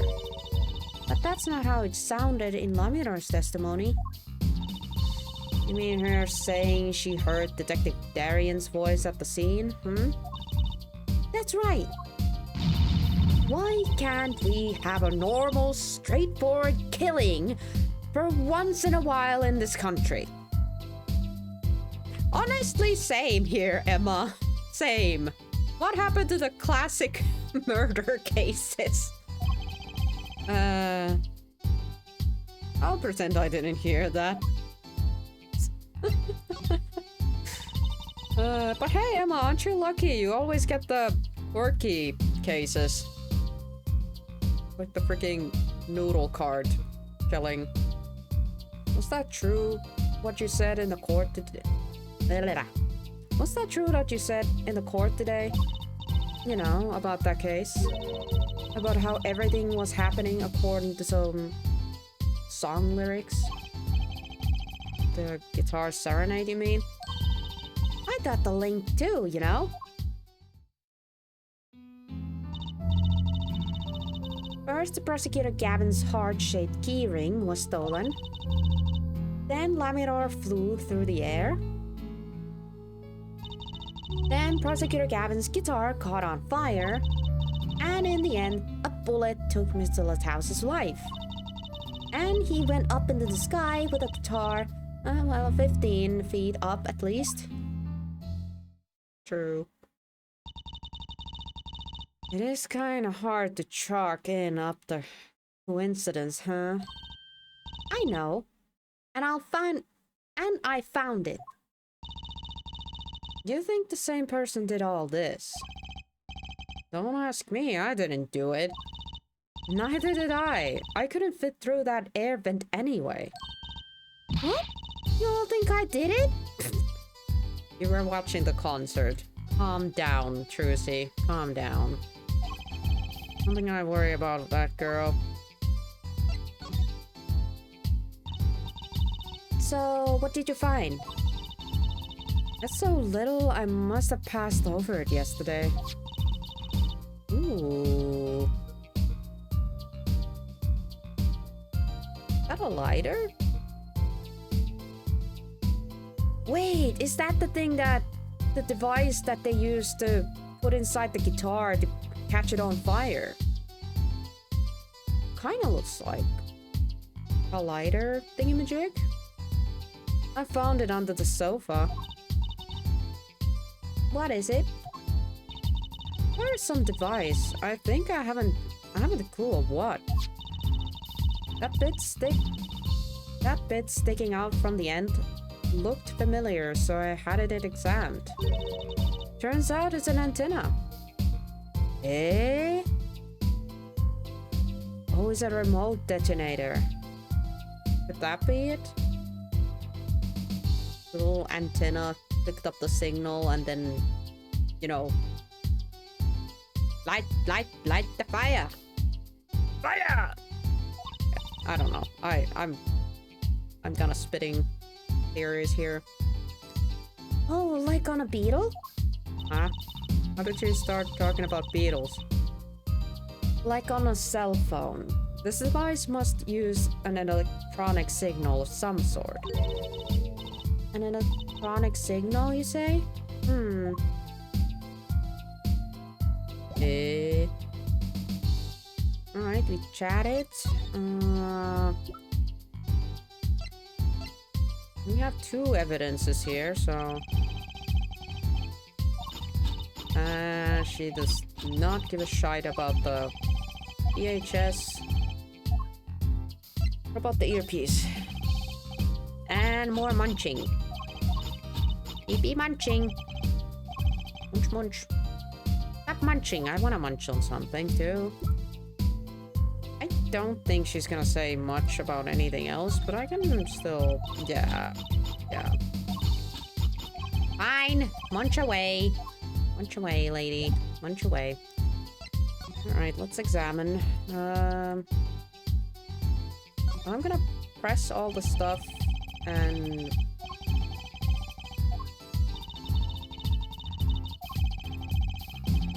But that's not how it sounded in Laminor's testimony. You mean her saying she heard Detective Darian's voice at the scene, That's right. Why can't we have a normal, straightforward killing for once in a while in this country? Honestly, same here, Emma. Same. What happened to the classic murder cases? I'll pretend I didn't hear that. But hey, Emma, aren't you lucky? You always get the quirky cases. Like the freaking noodle card killing. Was that true, what you said in the court today? Was that true that you said in the court today? You know, about that case? About how everything was happening according to some song lyrics? The guitar serenade, you mean? I got the link too, you know? First, Prosecutor Gavin's heart-shaped keyring was stolen. Then Laminor flew through the air. Then Prosecutor Gavin's guitar caught on fire. And in the end, a bullet took Mr. LaSauce's life. And he went up into the sky with a guitar, 15 feet up at least. True. It is kinda hard to chalk in up the coincidence, huh? I know. And I found it. You think the same person did all this? Don't ask me, I didn't do it. Neither did I. I couldn't fit through that air vent anyway. What? You all think I did it? You were watching the concert. Calm down, Trucy. Calm down. Something I worry about that girl. So, what did you find? It's so little, I must have passed over it yesterday. Ooh. Is that a lighter? Wait, is that the thing that... the device that they used to put inside the guitar to catch it on fire? kind of looks like a lighter thingamajig. I found it under the sofa. What is it? There's some device. I think I haven't a clue of what. That bit sticking out from the end looked familiar, so I had it examined. Turns out it's an antenna. Eh? Oh, it's a remote detonator. Could that be it? Little antenna picked up the signal and then, you know, light the fire. Fire! I don't know. I'm kind of spitting theories here. Oh, like on a beetle? Huh? How did you start talking about beetles? Like on a cell phone. This device must use an electronic signal of some sort. An electronic signal, you say? Alright, we chatted. We have two evidences here, so... she does not give a shite about the VHS. What about the earpiece? And more munching. Be munching. Munch, munch. Stop munching. I want to munch on something, too. I don't think she's gonna say much about anything else, but I can still... Yeah. Fine. Munch away. Munch away, lady. Munch away. Alright, let's examine. I'm gonna press all the stuff and...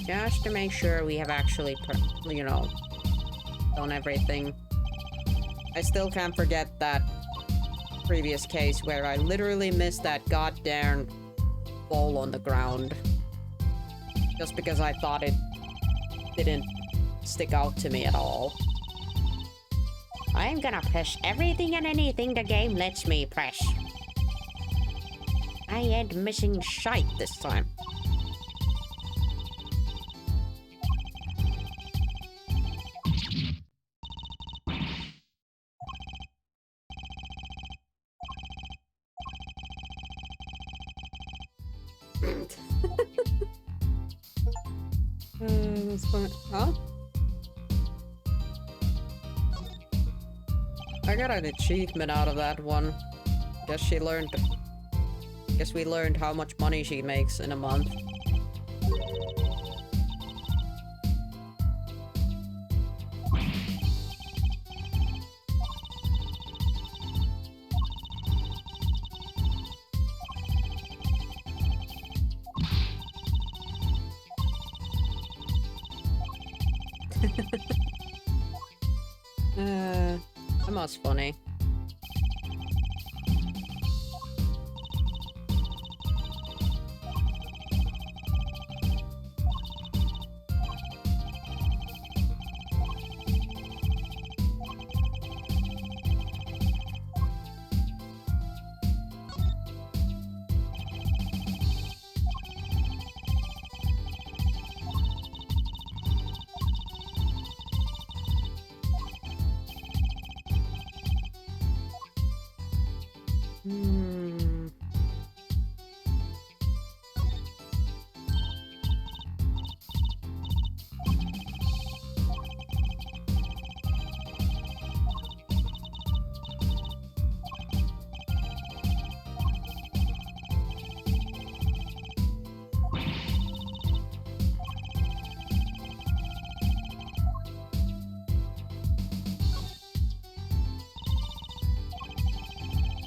just to make sure we have actually, you know, done everything. I still can't forget that previous case where I literally missed that goddamn ball on the ground. Just because I thought it didn't stick out to me at all. I'm gonna press everything and anything the game lets me press. I ain't missing shite this time. That's fine. Huh? I got an achievement out of that one. Guess we learned how much money she makes in a month. That was funny.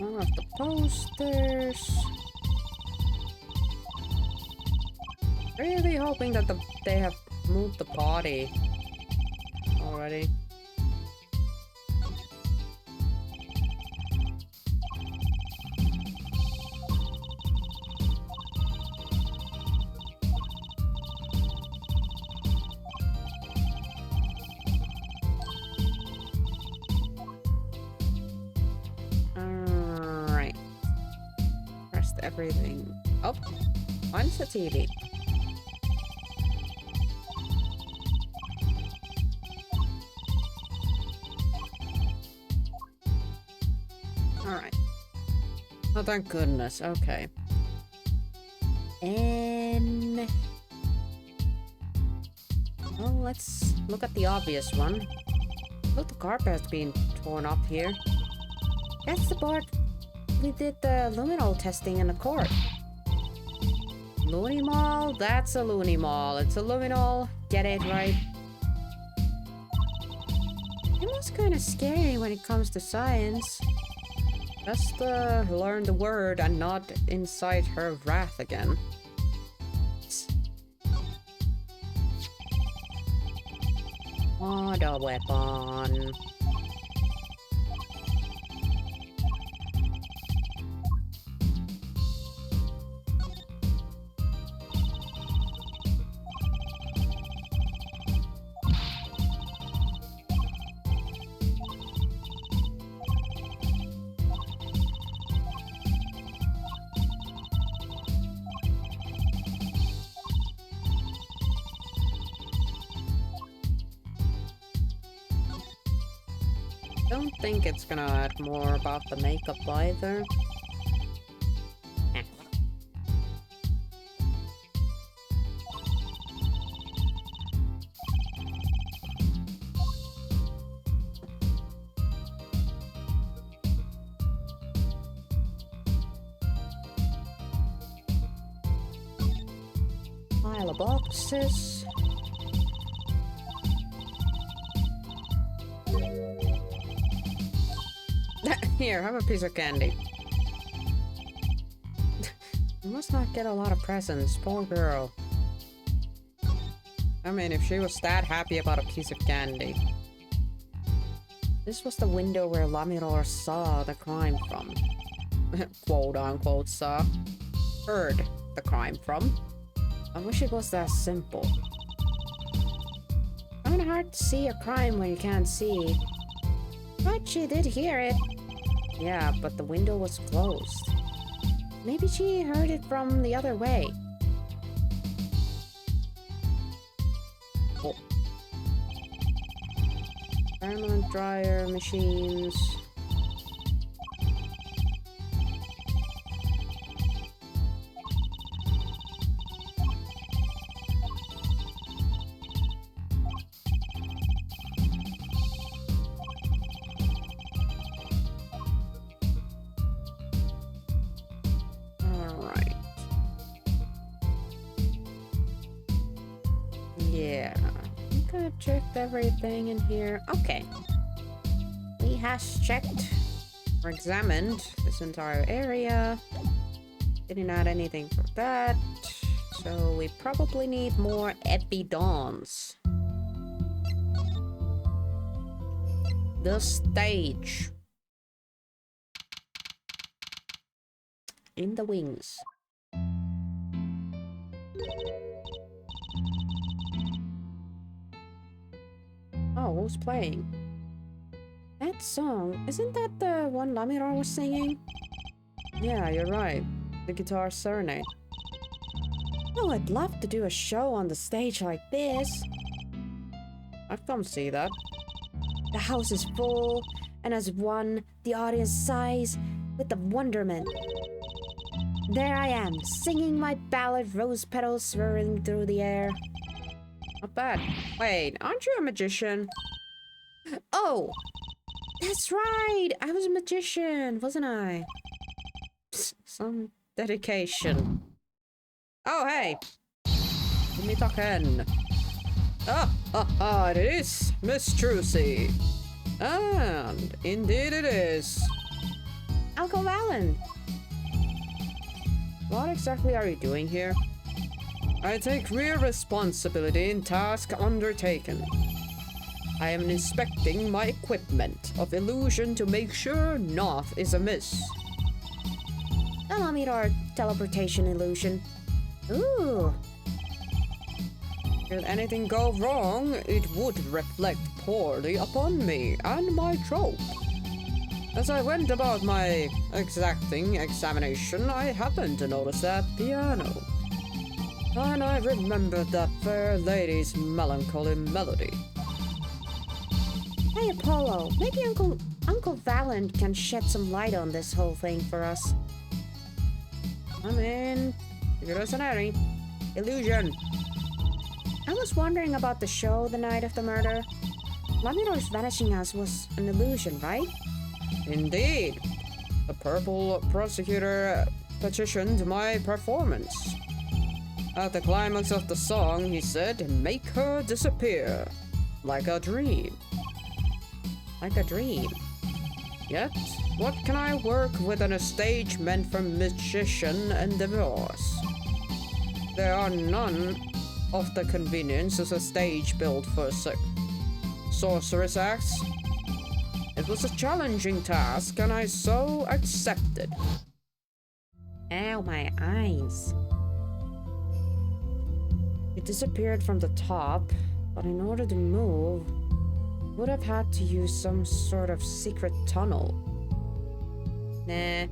More of the posters. Really hoping that they have moved the body already. everything. Oh, mine's the TV. Alright. Oh, thank goodness. Okay. And... well, let's look at the obvious one. Look, the carpet's being torn up here. That's the part we did the luminol testing in the court. Loony Mall? That's a Loony Mall. It's a luminol. Get it right? Emma's kind of scary when it comes to science. Just learn the word and not incite her wrath again. What a weapon. Don't think it's gonna add more about the makeup either. Pile of boxes. Here, have a piece of candy. You must not get a lot of presents, poor girl. I mean, if she was that happy about a piece of candy. This was the window where Lamiror saw the crime from. Quote unquote saw. Heard the crime from. I wish it was that simple. Kind of hard to see a crime when you can't see. But she did hear it. Yeah, but the window was closed. Maybe she heard it from the other way. Oh. Permanent dryer machines. Yeah, I think I've checked everything in here. Okay. We has checked or examined this entire area. Didn't add anything for that. So we probably need more evidence. The stage. In the wings. Oh, who's playing? That song, isn't that the one Lamiror was singing? Yeah, you're right. The guitar serenade. Oh, I'd love to do a show on the stage like this. I'd come see that. The house is full, and as one, the audience sighs with the wonderment. There I am, singing my ballad, rose petals swirling through the air. Not bad. Wait, aren't you a magician? Oh! That's right! I was a magician, wasn't I? Psst, some dedication. Oh, hey! Give me talking. It is Miss Trucy. And indeed it is. Uncle Alan. What exactly are you doing here? I take real responsibility in task undertaken. I am inspecting my equipment of illusion to make sure naught is amiss. Allow me our teleportation illusion. Ooh. Should anything go wrong, it would reflect poorly upon me and my trope. As I went about my exacting examination, I happened to notice that piano. And I remembered that fair lady's melancholy melody. Hey, Apollo, maybe Uncle Valent can shed some light on this whole thing for us. I'm in. Illusionary. Illusion. I was wondering about the show the night of the murder. Lamina's vanishing us was an illusion, right? Indeed. The purple prosecutor petitioned my performance. At the climax of the song, he said, "Make her disappear. Like a dream." Like a dream. Yet, what can I work with on a stage meant for magician and divorce? There are none of the conveniences a stage built for sorceress acts. It was a challenging task, and I so accepted. Ow, my eyes. It disappeared from the top, but in order to move, would have had to use some sort of secret tunnel. Nah.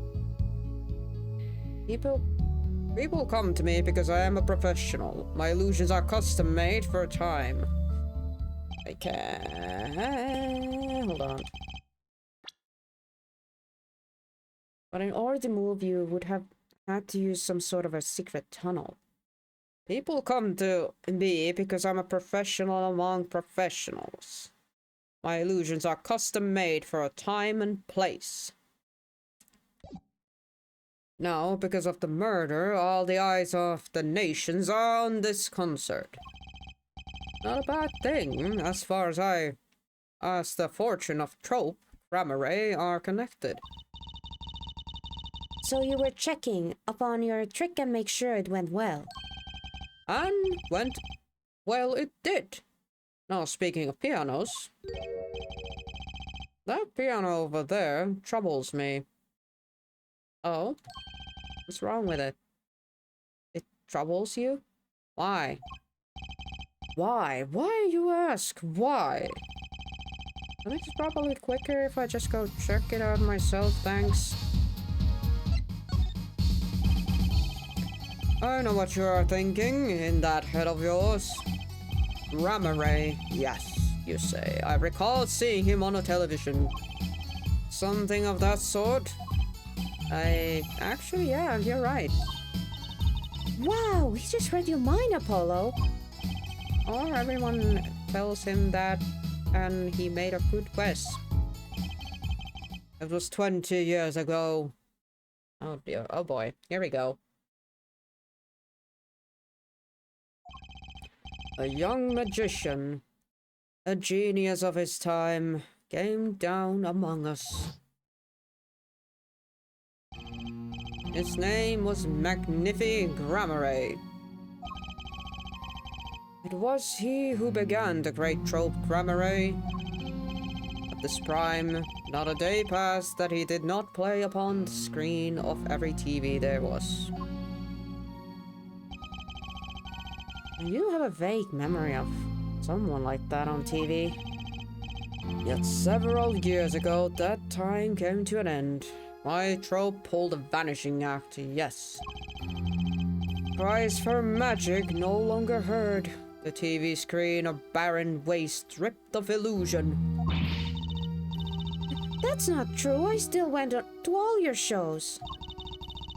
People come to me because I am a professional. My illusions are custom made for a time. I can... Hold on. But in order to move, you would have had to use some sort of a secret tunnel. People come to me because I'm a professional among professionals. My illusions are custom made for a time and place. Now, because of the murder, all the eyes of the nations are on this concert. Not a bad thing, as far as the fortune of Trope, Grammar are connected. So you were checking upon your trick and make sure it went well. And went well, it did. Now, speaking of pianos, that piano over there troubles me. Oh? What's wrong with it? It troubles you? Why? Why? Why, you ask? Why? I think it's probably quicker if I just go check it out myself, thanks. I know what you are thinking in that head of yours. Ramaray, yes, you say. I recall seeing him on a television. Something of that sort? Actually, yeah, you're right. Wow, he just read your mind, Apollo. Or everyone tells him that, and he made a good guess. It was 20 years ago. Oh dear, oh boy, here we go. A young magician, a genius of his time, came down among us. His name was Magnifi Grammare. It was he who began the great trope Grammare. At this prime, not a day passed that he did not play upon the screen of every TV there was. You have a vague memory of someone like that on TV. Yet several years ago, that time came to an end. My trope pulled a vanishing act, yes. Cries for magic no longer heard. The TV screen a barren waste stripped of illusion. That's not true. I still went to all your shows.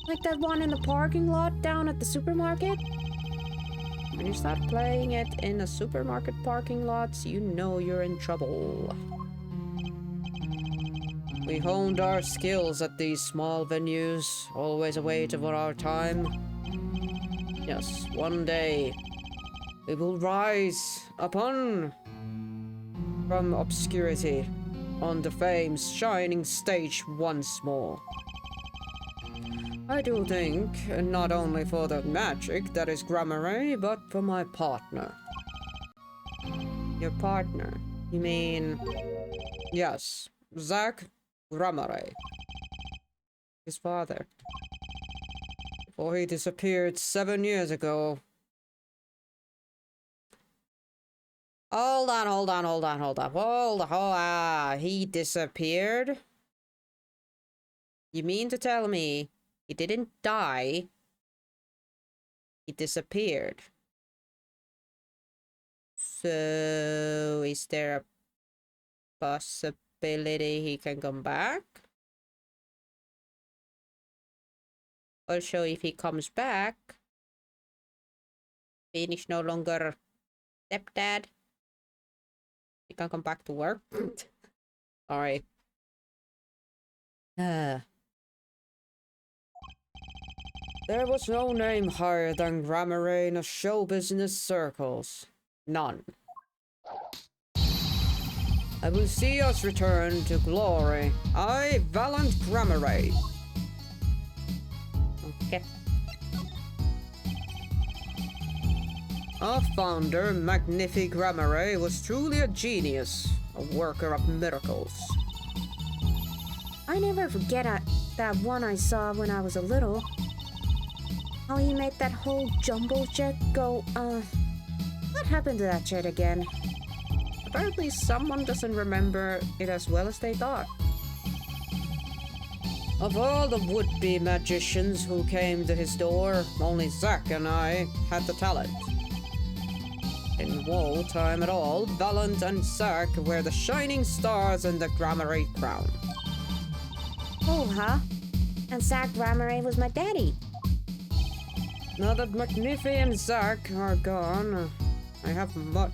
Like that one in the parking lot down at the supermarket. When you start playing it in a supermarket parking lot, you know you're in trouble. We honed our skills at these small venues, always awaited for our time. Yes, one day we will rise from obscurity on the fame's shining stage once more. I do think, not only for the magic that is Grammare, but for my partner. Your partner? You mean... Yes, Zach Grammare. His father. Before he disappeared 7 years ago. Hold on. He disappeared? You mean to tell me he didn't die? He disappeared. So, is there a possibility he can come back? Also, if he comes back, Finnish no longer stepdad. He can come back to work. Sorry. There was no name higher than Grammar in show business circles. None. I will see us return to glory. I, Valant Grammar. Okay. Our founder, Magnific Grammar, was truly a genius, a worker of miracles. I never forget that one I saw when I was a little. How he made that whole jumbo jet go, what happened to that jet again? Apparently someone doesn't remember it as well as they thought. Of all the would-be magicians who came to his door, only Zack and I had the talent. In no time at all, Valant and Zack were the shining stars in the Grammar crown. Oh, huh? And Zack Grammar was my daddy. Now that Magnifi and Zack are gone, I have but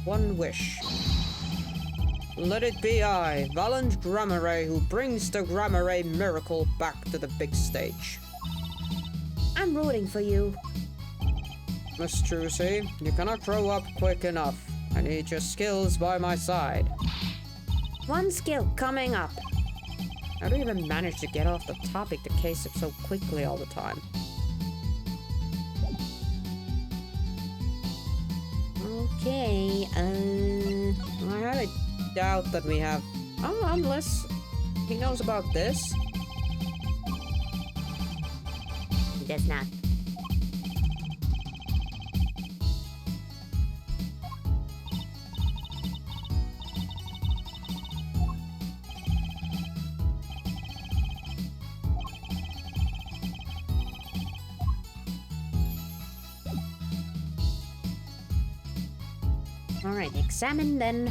one wish. Let it be I, Valant Grammar, who brings the Grammar miracle back to the big stage. I'm rooting for you. Miss Trucy, you cannot grow up quick enough. I need your skills by my side. One skill coming up. How do you even manage to get off the topic to case it so quickly all the time? Okay, I had a doubt that we have... Oh, unless he knows about this. he does not. Alright, examine then.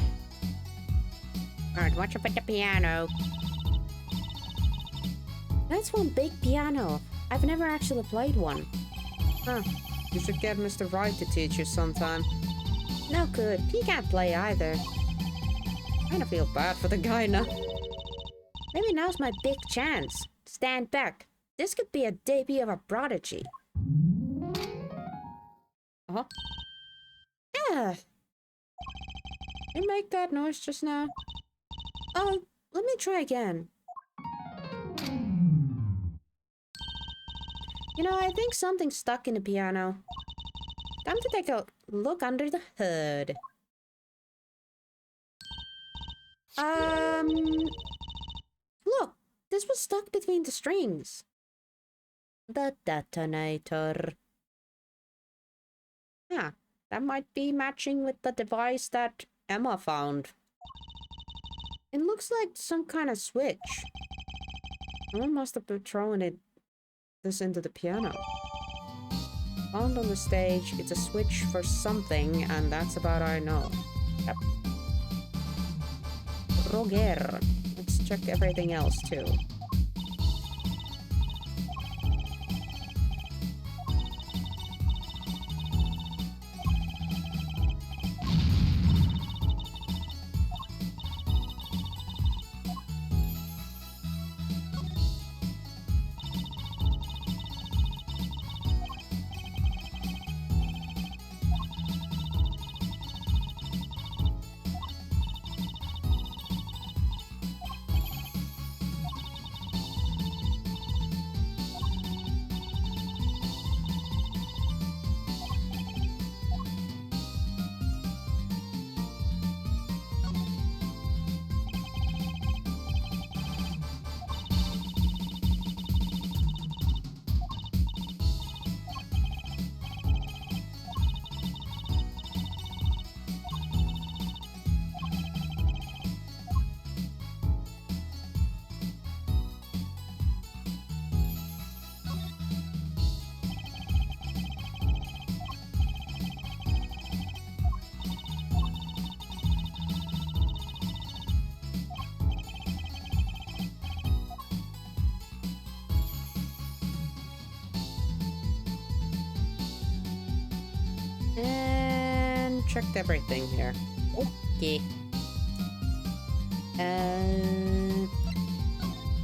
Alright, watch up at the piano. That's one big piano. I've never actually played one. Huh. You should get Mr. Wright to teach you sometime. No good. He can't play either. Kinda feel bad for the guy now. Maybe now's my big chance. Stand back. This could be a debut of a prodigy. Uh-huh. Yeah. You make that noise just now? Oh, let me try again. You know, I think something's stuck in the piano. Time to take a look under the hood. Look, this was stuck between the strings. The detonator. Yeah, that might be matching with the device that Emma found. It looks like some kind of switch. Someone must have been throwing this into the piano. Found on the stage, it's a switch for something, and that's about all I know. Yep. Roger. Let's check everything else too. checked everything here. Okay. I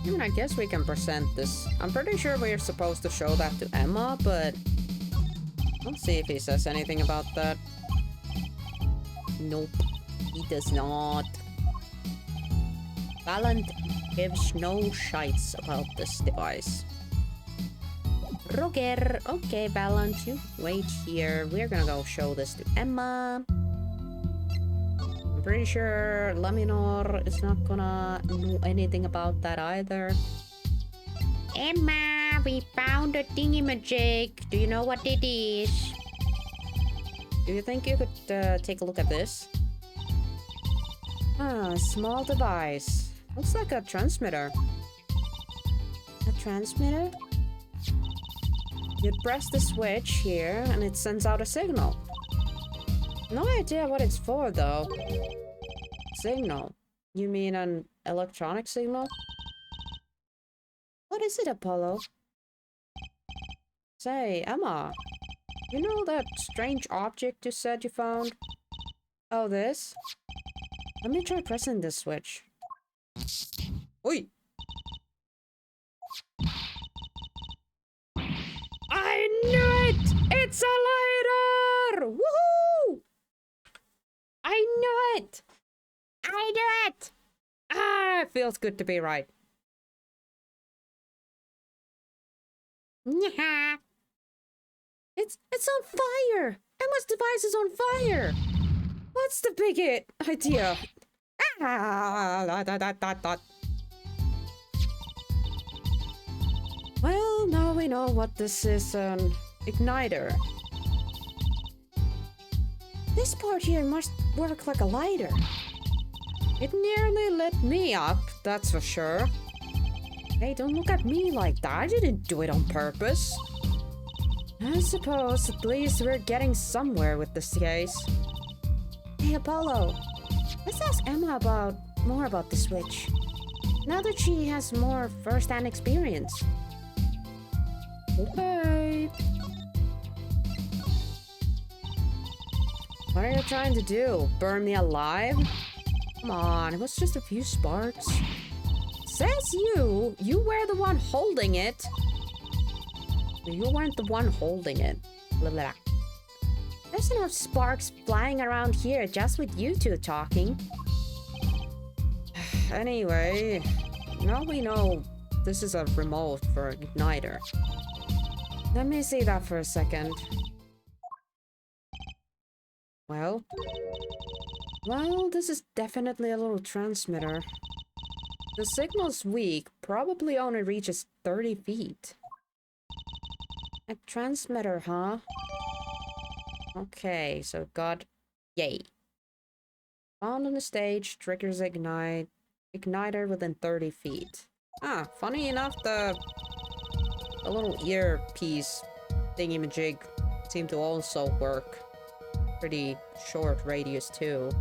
mean, I guess we can present this. I'm pretty sure we're supposed to show that to Emma, but let's see if he says anything about that. Nope, he does not. Valant gives no shites about this device. Roger. Okay, Valant, you wait here. We're gonna go show this to Emma. I'm pretty sure Laminor is not gonna know anything about that either. Emma, we found a thingamajig. Do you know what it is? Do you think you could take a look at this? Ah, small device. Looks like a transmitter. A transmitter? You press the switch here and it sends out a signal. No idea what it's for though. Signal? You mean an electronic signal? What is it, Apollo? Say, Emma, you know that strange object you said you found? Oh, this? Let me try pressing this switch. Oi! I knew it! It's a lighter! Woohoo! I knew it! I knew it! Ah, it feels good to be right. Yeah. It's on fire! Emma's device is on fire! What's the big idea? Well, now we know what this is, an igniter. This part here must work like a lighter. It nearly lit me up, that's for sure. Hey, don't look at me like that. I didn't do it on purpose. I suppose at least we're getting somewhere with this case. Hey, Apollo. Let's ask Emma more about the switch. Now that she has more first-hand experience. Okay. What are you trying to do? Burn me alive? Come on, it was just a few sparks. Says you! You were the one holding it! You weren't the one holding it. Blah, blah, blah. There's enough sparks flying around here just with you two talking. Anyway, now we know this is a remote for an igniter. Let me see that for a second. Well, this is definitely a little transmitter. The signal's weak, probably only reaches 30 feet. A transmitter, huh? Okay, so yay. Found on the stage, triggers igniter within 30 feet. Ah, funny enough, the little earpiece thingy-majig seemed to also work. Pretty short radius too.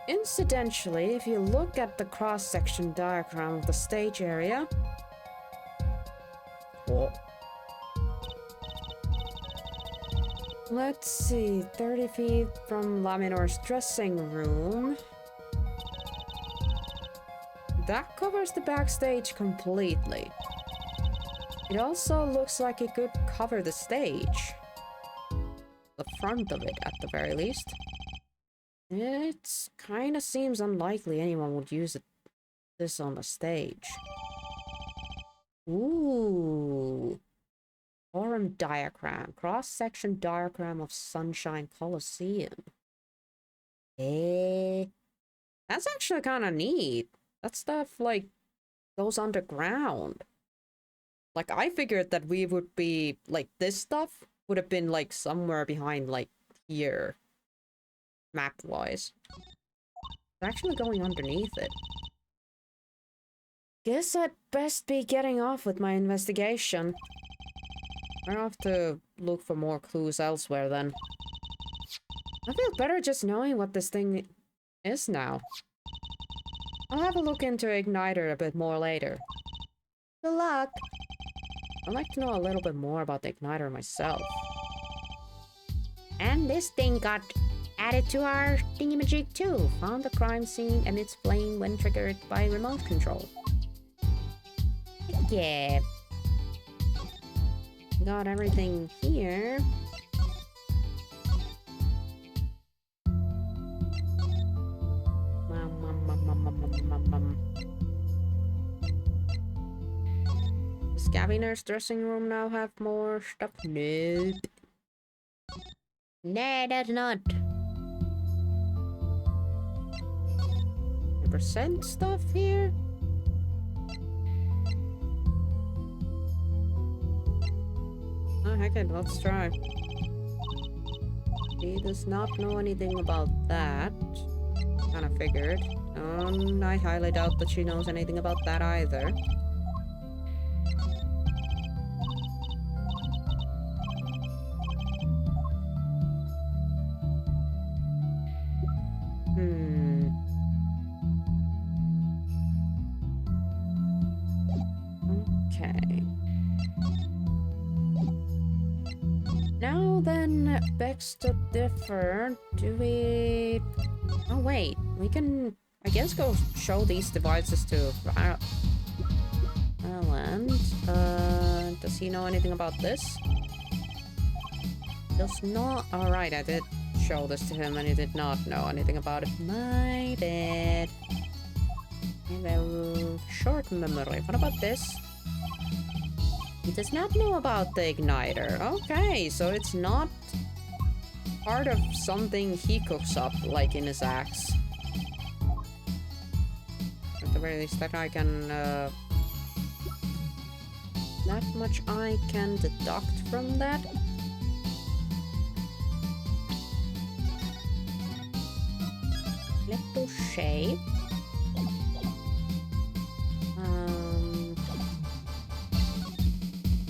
Incidentally, if you look at the cross-section diagram of the stage area... Oh. Let's see, 30 feet from Laminor's dressing room. That covers the backstage completely. It also looks like it could cover the stage. The front of it, at the very least. It kinda seems unlikely anyone would use this on the stage. Ooh. Forum diagram. Cross-section diagram of Sunshine Coliseum. That's actually kinda neat. That stuff, like, goes underground. Like, I figured that we would be, like, this stuff would have been, like, somewhere behind, like, here. Map-wise. It's actually going underneath it. Guess I'd best be getting off with my investigation. I'll have to look for more clues elsewhere then. I feel better just knowing what this thing is now. I'll have a look into Igniter a bit more later. Good luck! I'd like to know a little bit more about the Igniter myself. And this thing got added to our thingamajig too. Found the crime scene and it's playing when triggered by remote control. Yeah. Got everything here. Does Gaviner's dressing room now have more stuff? Nope. No, it does not. Percent stuff here? Oh, heck it, let's try. He does not know anything about that. Kinda figured. I highly doubt that she knows anything about that either. Okay. Now then, begs to differ. Do we... Oh wait, we can, I guess, go show these devices to Alan. Does he know anything about this? Does not. Alright, I did show this to him and he did not know anything about it. My bad. Well, short memory. What about this? He does not know about the igniter. Okay, so it's not part of something he cooks up, like in his axe. At the very least, that I can, that much I can deduct from that. Little shape.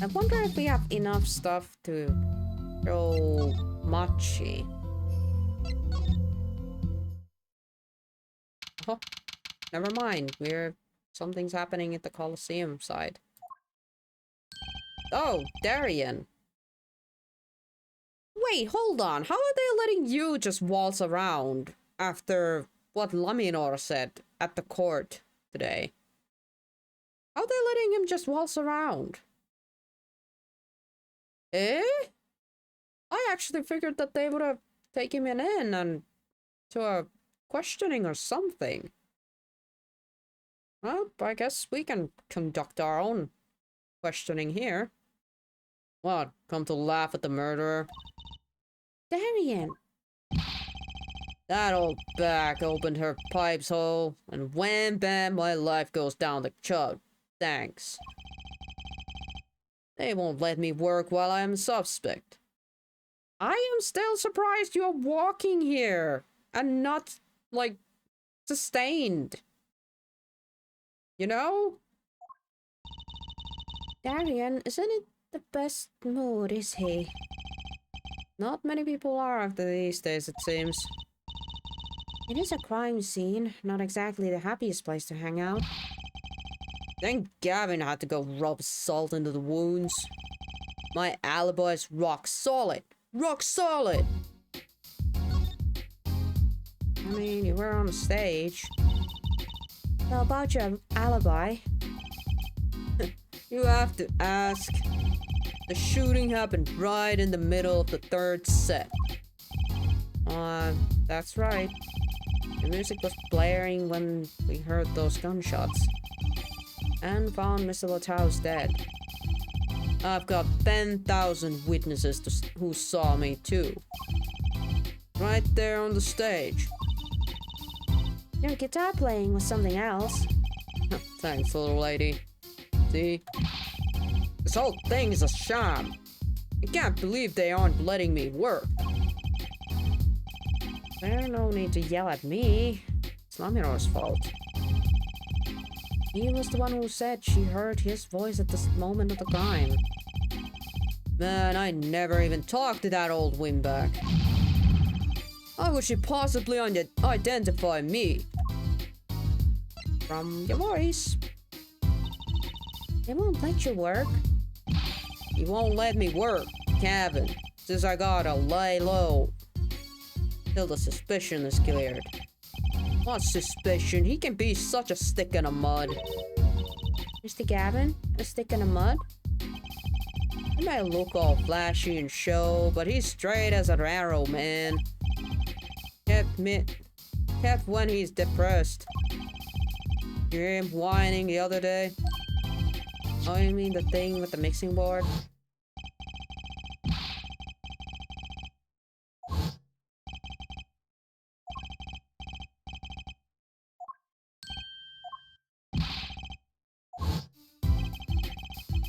I wonder if we have enough stuff to show Machi. Oh, never mind. Something's happening at the Colosseum side. Oh, Darian. Wait, hold on. How are they letting you just waltz around after what Laminor said at the court today? How are they letting him just waltz around? Eh? I actually figured that they would have taken him in and to a questioning or something. Well, I guess we can conduct our own questioning here. What? Come to laugh at the murderer? Darian! That old back opened her pipes hole, and wham bam, my life goes down the chug. Thanks. They won't let me work while I am a suspect. I am still surprised you're walking here and not, like, sustained. You know? Darian, isn't it the best mood, is he? Not many people are after these days, it seems. It is a crime scene, not exactly the happiest place to hang out. Then Gavin had to go rub salt into the wounds. My alibi's rock solid. Rock solid! I mean, you were on the stage. Now about your alibi. You have to ask. The shooting happened right in the middle of the third set. That's right. The music was blaring when we heard those gunshots. And found Mr. Latau's dead. I've got 10,000 witnesses who saw me too. Right there on the stage. Your guitar playing was something else. Thanks, little lady. See? This whole thing is a sham. I can't believe they aren't letting me work. There's no need to yell at me. It's Laminor's fault. He was the one who said she heard his voice at the moment of the crime. Man, I never even talked to that old windbag. How would she possibly identify me? From your voice. They won't let you work. He won't let me work, Kevin. Since I gotta lay low till the suspicion is cleared. What suspicion? He can be such a stick in the mud. Mr. Gavin, a stick in the mud? He may look all flashy and show, but he's straight as an arrow, man. Kept when he's depressed. You hear him whining the other day? Oh, you mean the thing with the mixing board?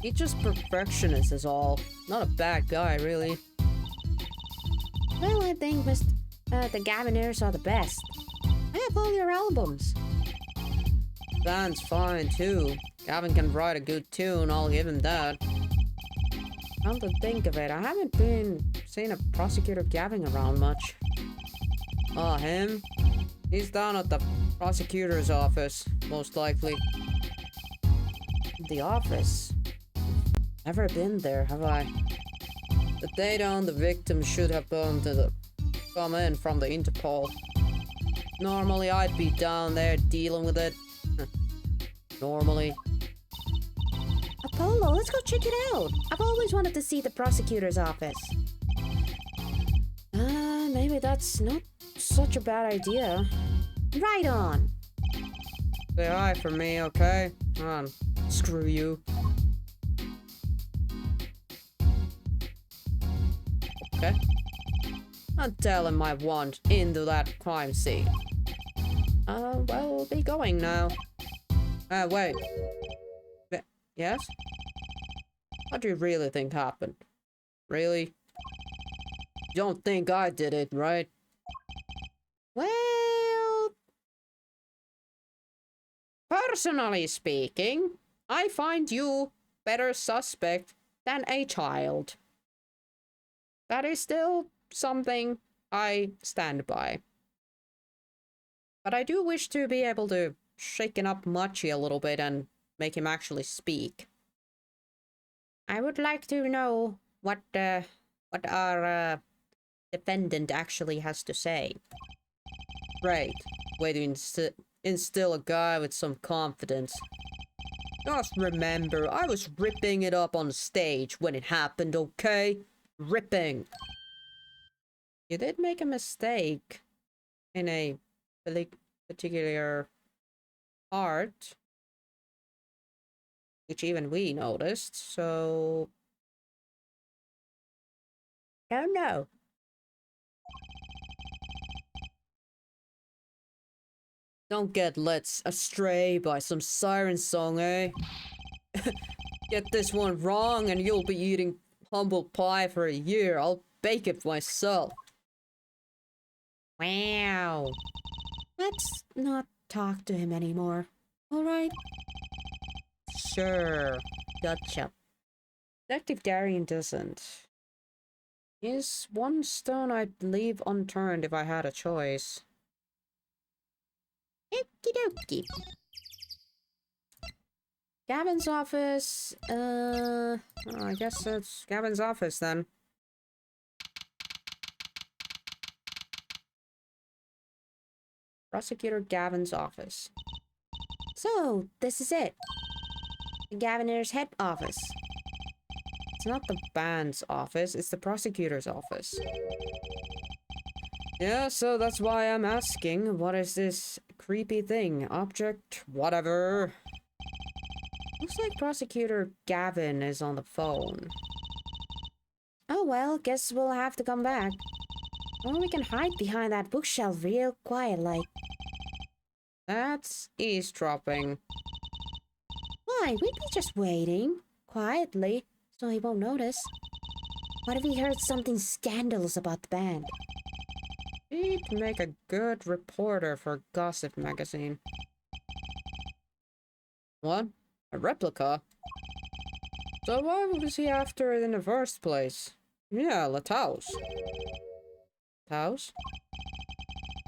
He's just perfectionist is all. Not a bad guy, really. Well, I think the Gaviners are the best. I have all your albums. Band's fine, too. Gavin can write a good tune, I'll give him that. Come to think of it, I haven't seen a prosecutor Gavin around much. Oh, him? He's down at the prosecutor's office, most likely. The office? Never been there, have I? The data on the victim should have come in from the Interpol. Normally, I'd be down there dealing with it. Normally. Apollo, let's go check it out. I've always wanted to see the prosecutor's office. Maybe that's not such a bad idea. Right on. Say hi for me, okay? Come on, screw you. Okay. I'll tell him I want into that crime scene. Well, we'll be going now. Wait. Yes? What do you really think happened? Really? You don't think I did it, right? Well... Personally speaking, I find you better suspect than a child. That is still something I stand by. But I do wish to be able to shaken up Machi a little bit and make him actually speak. I would like to know what our defendant actually has to say. Right. Way to instill a guy with some confidence. Just remember, I was ripping it up on stage when it happened, okay? Ripping. You did make a mistake in a particular part, which even we noticed, so... Don't know. Don't get led astray by some siren song, eh? Get this one wrong and you'll be eating humble pie for a year. I'll bake it myself. Wow. Let's not talk to him anymore. Alright? Sure. Gotcha. Detective Darian doesn't. Is one stone I'd leave unturned if I had a choice. Okie dokie. Gavin's office. I guess it's Gavin's office then. Prosecutor Gavin's office. So, this is it. The Gaviner's head office. It's not the band's office, it's the prosecutor's office. Yeah, so that's why I'm asking, what is this creepy thing? Object? Whatever. Looks like Prosecutor Gavin is on the phone. Oh well, guess we'll have to come back. Or we can hide behind that bookshelf real quiet like. That's eavesdropping. Why, we'd be just waiting. Quietly, so he won't notice. What if he heard something scandalous about the band? He'd make a good reporter for Gossip magazine. What? A replica? So why was he after it in the first place? Yeah, Lataus. Lataus?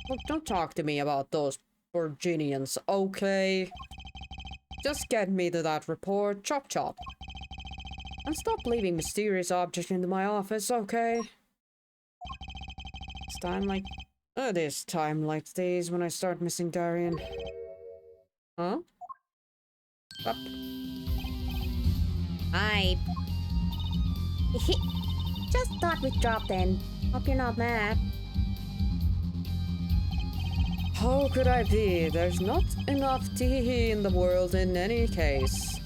Look, don't talk to me about those Virginians, okay? Just get me to that report, chop chop. And stop leaving mysterious objects into my office, okay? It's time like... It is time like this when I start missing Darian. Huh? Up. Hi. Just thought we'd drop in. Hope you're not mad. How could I be? There's not enough tea in the world in any case.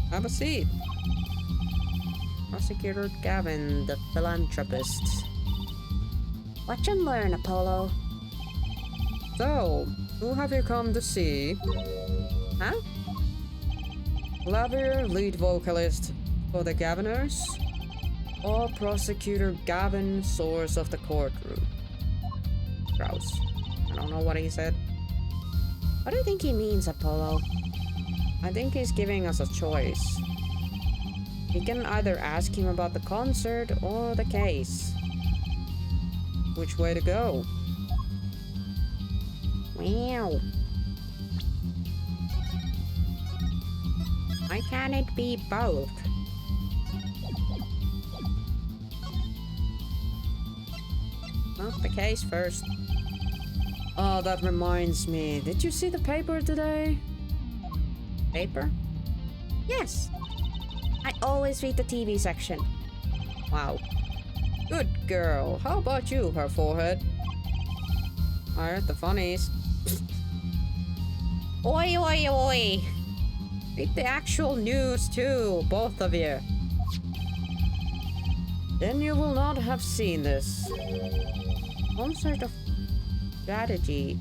Have a seat. Prosecutor Gavin, the philanthropist. Watch and learn, Apollo. So, who have you come to see? Huh? Lavier, lead vocalist for the Gaviners? Or Prosecutor Gavin, source of the courtroom? Grouse. I don't know what he said. What do you think he means, Apollo? I think he's giving us a choice. We can either ask him about the concert or the case. Which way to go? Wow. Why can't it be both? Well, the case first. Oh, that reminds me. Did you see the paper today? Paper? Yes. I always read the TV section. Wow. Good girl. How about you, her forehead? I heard the funnies. Oi, oi, oi. Read the actual news too, both of you. Then you will not have seen this. Some sort of strategy.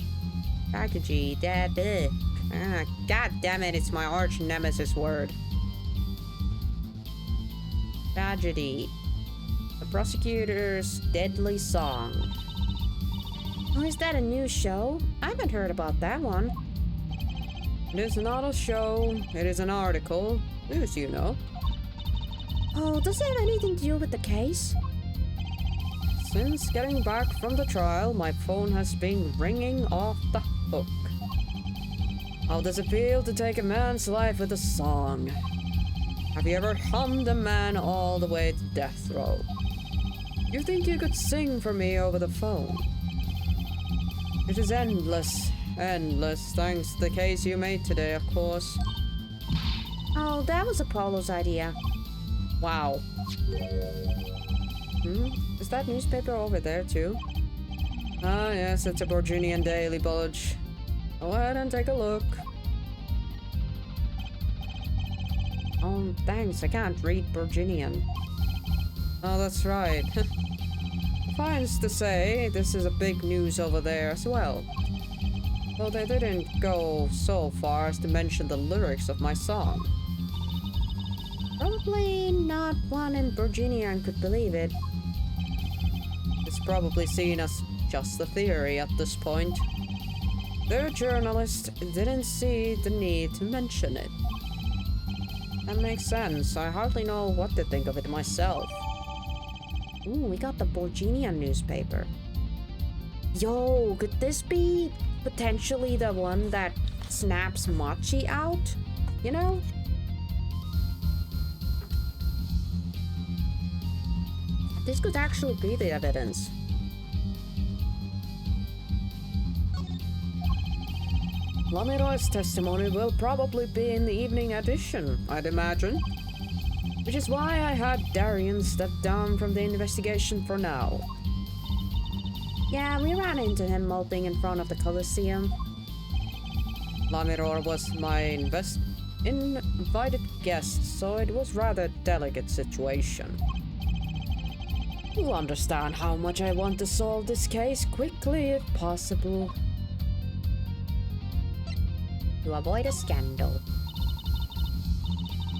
God damn it, it's my arch nemesis word. Tragedy. The prosecutor's deadly song. Oh, is that a new show? I haven't heard about that one. It is not a show, it is an article. News, you know. Oh, does it have anything to do with the case? Since getting back from the trial, my phone has been ringing off the hook. How does it feel to take a man's life with a song? Have you ever hummed a man all the way to death row? You think you could sing for me over the phone? It is endless, endless, thanks to the case you made today, of course. Oh, that was Apollo's idea. Wow. Is that newspaper over there too? Ah, yes, it's a Virginian daily bulge. Go ahead and take a look. Oh, thanks, I can't read Virginian. Oh, that's right. Suffice to say, this is a big news over there as well. Though they didn't go so far as to mention the lyrics of my song. Probably not one in Virginia could believe it. It's probably seen as just a theory at this point. Their journalist didn't see the need to mention it. That makes sense. I hardly know what to think of it myself. Ooh, we got the Virginia newspaper. Yo, could this be potentially the one that snaps Machi out? You know? This could actually be the evidence. Lamiro's testimony will probably be in the evening edition, I'd imagine. Which is why I had Darian step down from the investigation for now. Yeah, we ran into him moping in front of the Coliseum. Lamiror was my invited guest, so it was rather a delicate situation. You understand how much I want to solve this case quickly if possible. To avoid a scandal.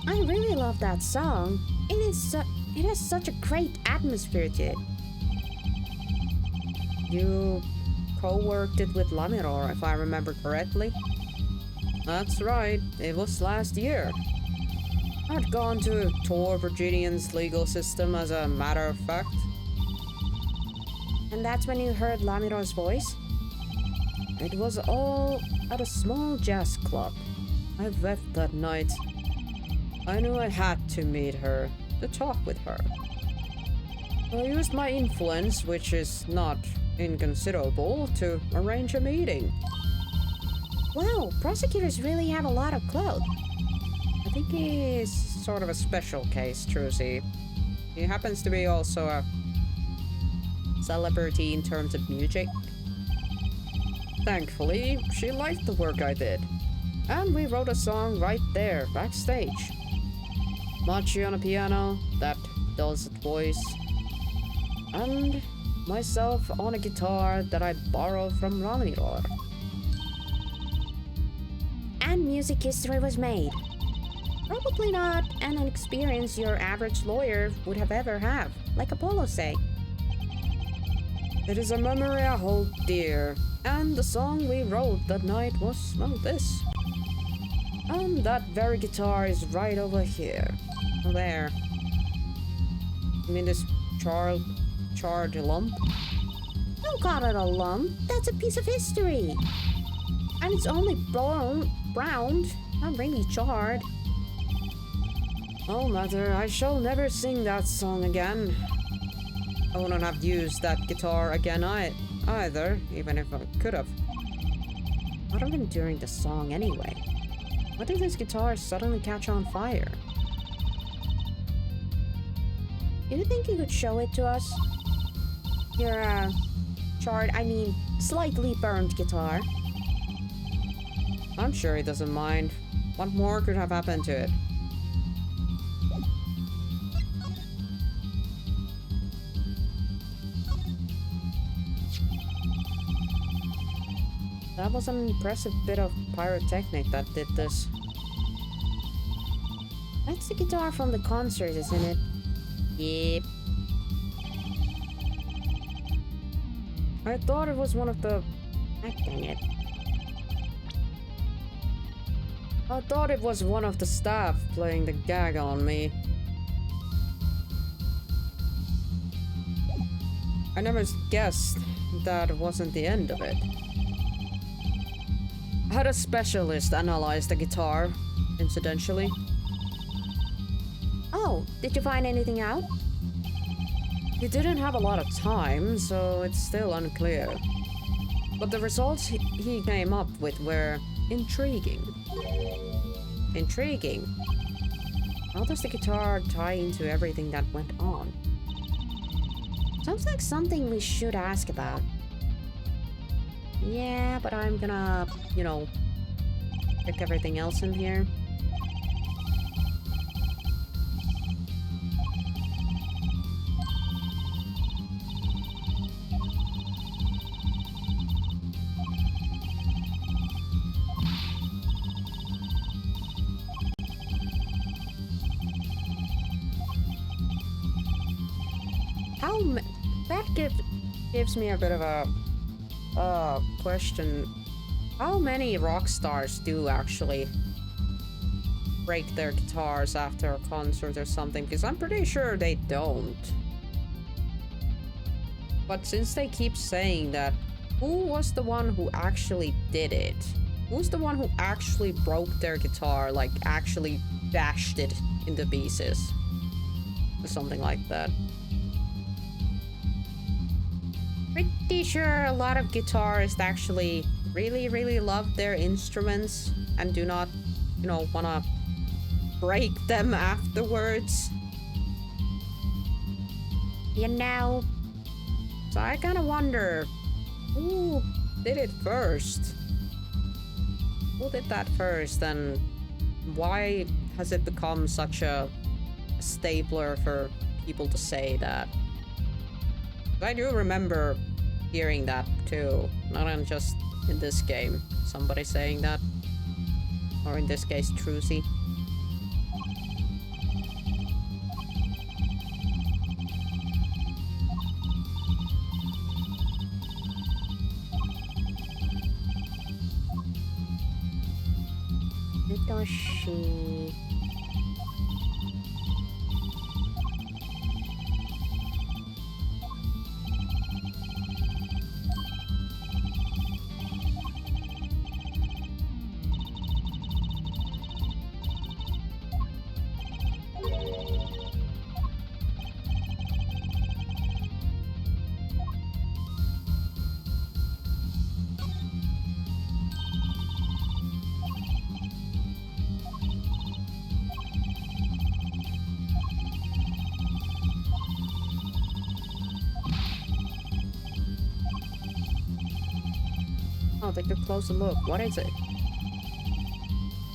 I really love that song. It has such a great atmosphere to it. You co-worked it with Lamiror, if I remember correctly. That's right, it was last year. I'd gone to tour Virginian's legal system as a matter of fact. And that's when you heard Lamiror's voice? It was all at a small jazz club. I wept that night. I knew I had to meet her, to talk with her. I used my influence, which is not inconsiderable, to arrange a meeting. Wow, prosecutors really have a lot of clout. I think he's sort of a special case, Trucy. He happens to be also a celebrity in terms of music. Thankfully, she liked the work I did. And we wrote a song right there, backstage. Machi on a piano, that dulcet voice. And myself on a guitar that I borrowed from Raminor. And music history was made. Probably not an experience your average lawyer would have ever have, like Apollo say. It is a memory I hold dear, and the song we wrote that night was, well, this. And that very guitar is right over here. There. I mean this charred lump? Don't call it a lump, that's a piece of history. And it's only browned, not really charred. No matter, I shall never sing that song again. I wouldn't have used that guitar again either, even if I could have. Not even during the song anyway. Why did this guitar suddenly catch on fire? Do you think you could show it to us? Your, slightly burned guitar. I'm sure he doesn't mind. What more could have happened to it? That was an impressive bit of pyrotechnic that did this. That's the guitar from the concert, isn't it? Yep. I thought it was one of the... Dang it. I thought it was one of the staff playing the gag on me. I never guessed that wasn't the end of it. I had a specialist analyze the guitar, incidentally. Oh, did you find anything out? He didn't have a lot of time, so it's still unclear. But the results he came up with were intriguing. Intriguing? How does the guitar tie into everything that went on? Sounds like something we should ask about. Yeah, but I'm gonna, check everything else in here. That gives me a bit of a question. How many rock stars do actually break their guitars after a concert or something? Because I'm pretty sure they don't. But since they keep saying that, who was the one who actually did it? Who's the one who actually broke their guitar, like actually bashed it into pieces? Or something like that. Pretty sure a lot of guitarists actually really love their instruments and do not, wanna break them afterwards. So I kinda wonder, who did it first? Who did that first, and why has it become such a stapler for people to say that? I do remember hearing that too, not just in this game, somebody saying that, or in this case, Trucy. Hitoshi. I'll take a closer look. What is it?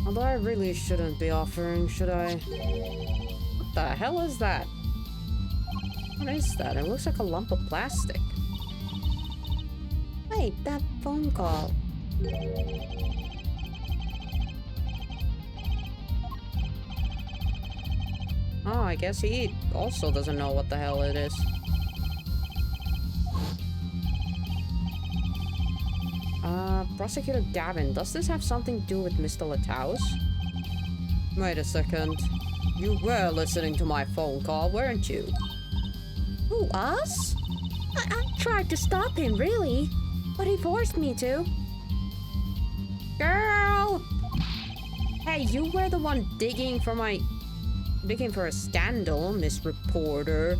Although I really shouldn't be offering, should I? What the hell is that? What is that? It looks like a lump of plastic. Wait, that phone call. Oh, I guess he also doesn't know what the hell it is. Prosecutor Gavin, does this have something to do with Mr. Lataus? Wait a second. You were listening to my phone call, weren't you? Who, us? I tried to stop him, really. But he forced me to. Girl! Hey, you were the one digging for a scandal, Miss Reporter.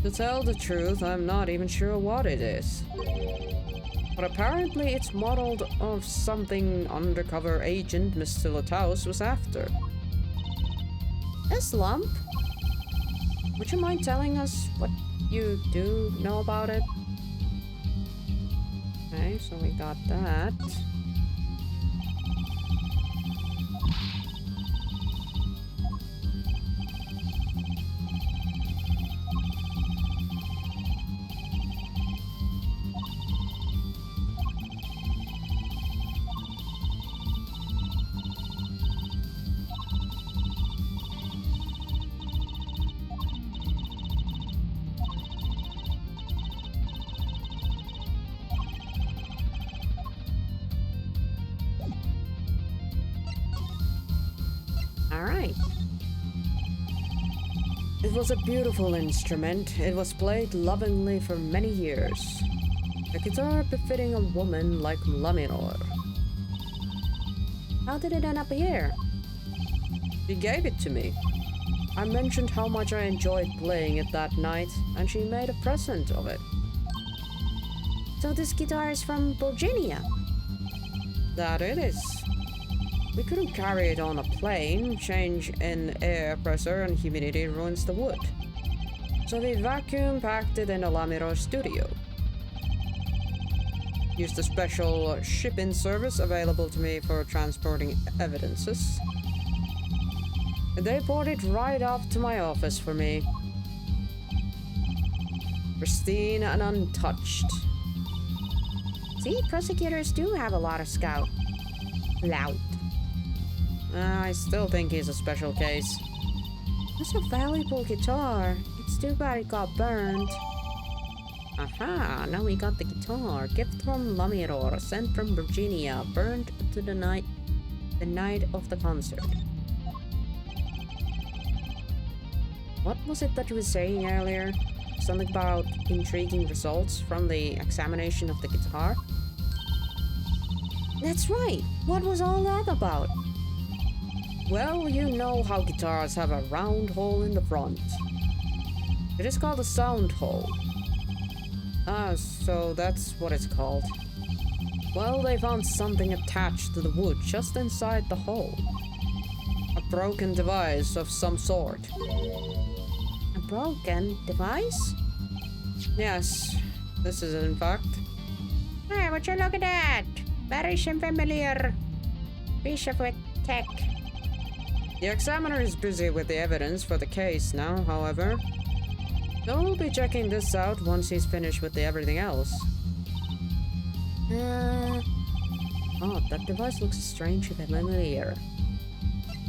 To tell the truth, I'm not even sure what it is. But apparently it's modeled of something undercover agent Mr. Lataus was after. This lump? Would you mind telling us what you do know about it? Okay, so we got that. Alright. It was a beautiful instrument. It was played lovingly for many years. A guitar befitting a woman like Laminor. How did it end up here? She gave it to me. I mentioned how much I enjoyed playing it that night, and she made a present of it. So this guitar is from Virginia? That it is. We couldn't carry it on a plane. Change in air pressure and humidity ruins the wood. So we vacuum packed it in a Lamiror studio. Used a special shipping service available to me for transporting evidences. They brought it right off to my office for me. Pristine and untouched. See, prosecutors do have a lot of scout. Loud. I still think he's a special case. That's a valuable guitar. It's too bad it got burned. Aha, now we got the guitar. Gift from Lamiror, sent from Virginia, burned to the night of the concert. What was it that you were saying earlier? Something about intriguing results from the examination of the guitar? That's right. What was all that about? Well, you know how guitars have a round hole in the front. It is called a sound hole. Ah, so that's what it's called. Well, they found something attached to the wood just inside the hole. A broken device of some sort. A broken device? Yes, this is it in fact. Hey, would you look at that? Very familiar piece of tech. The examiner is busy with the evidence for the case now, however. So we'll be checking this out once he's finished with everything else. Oh, that device looks strangely familiar.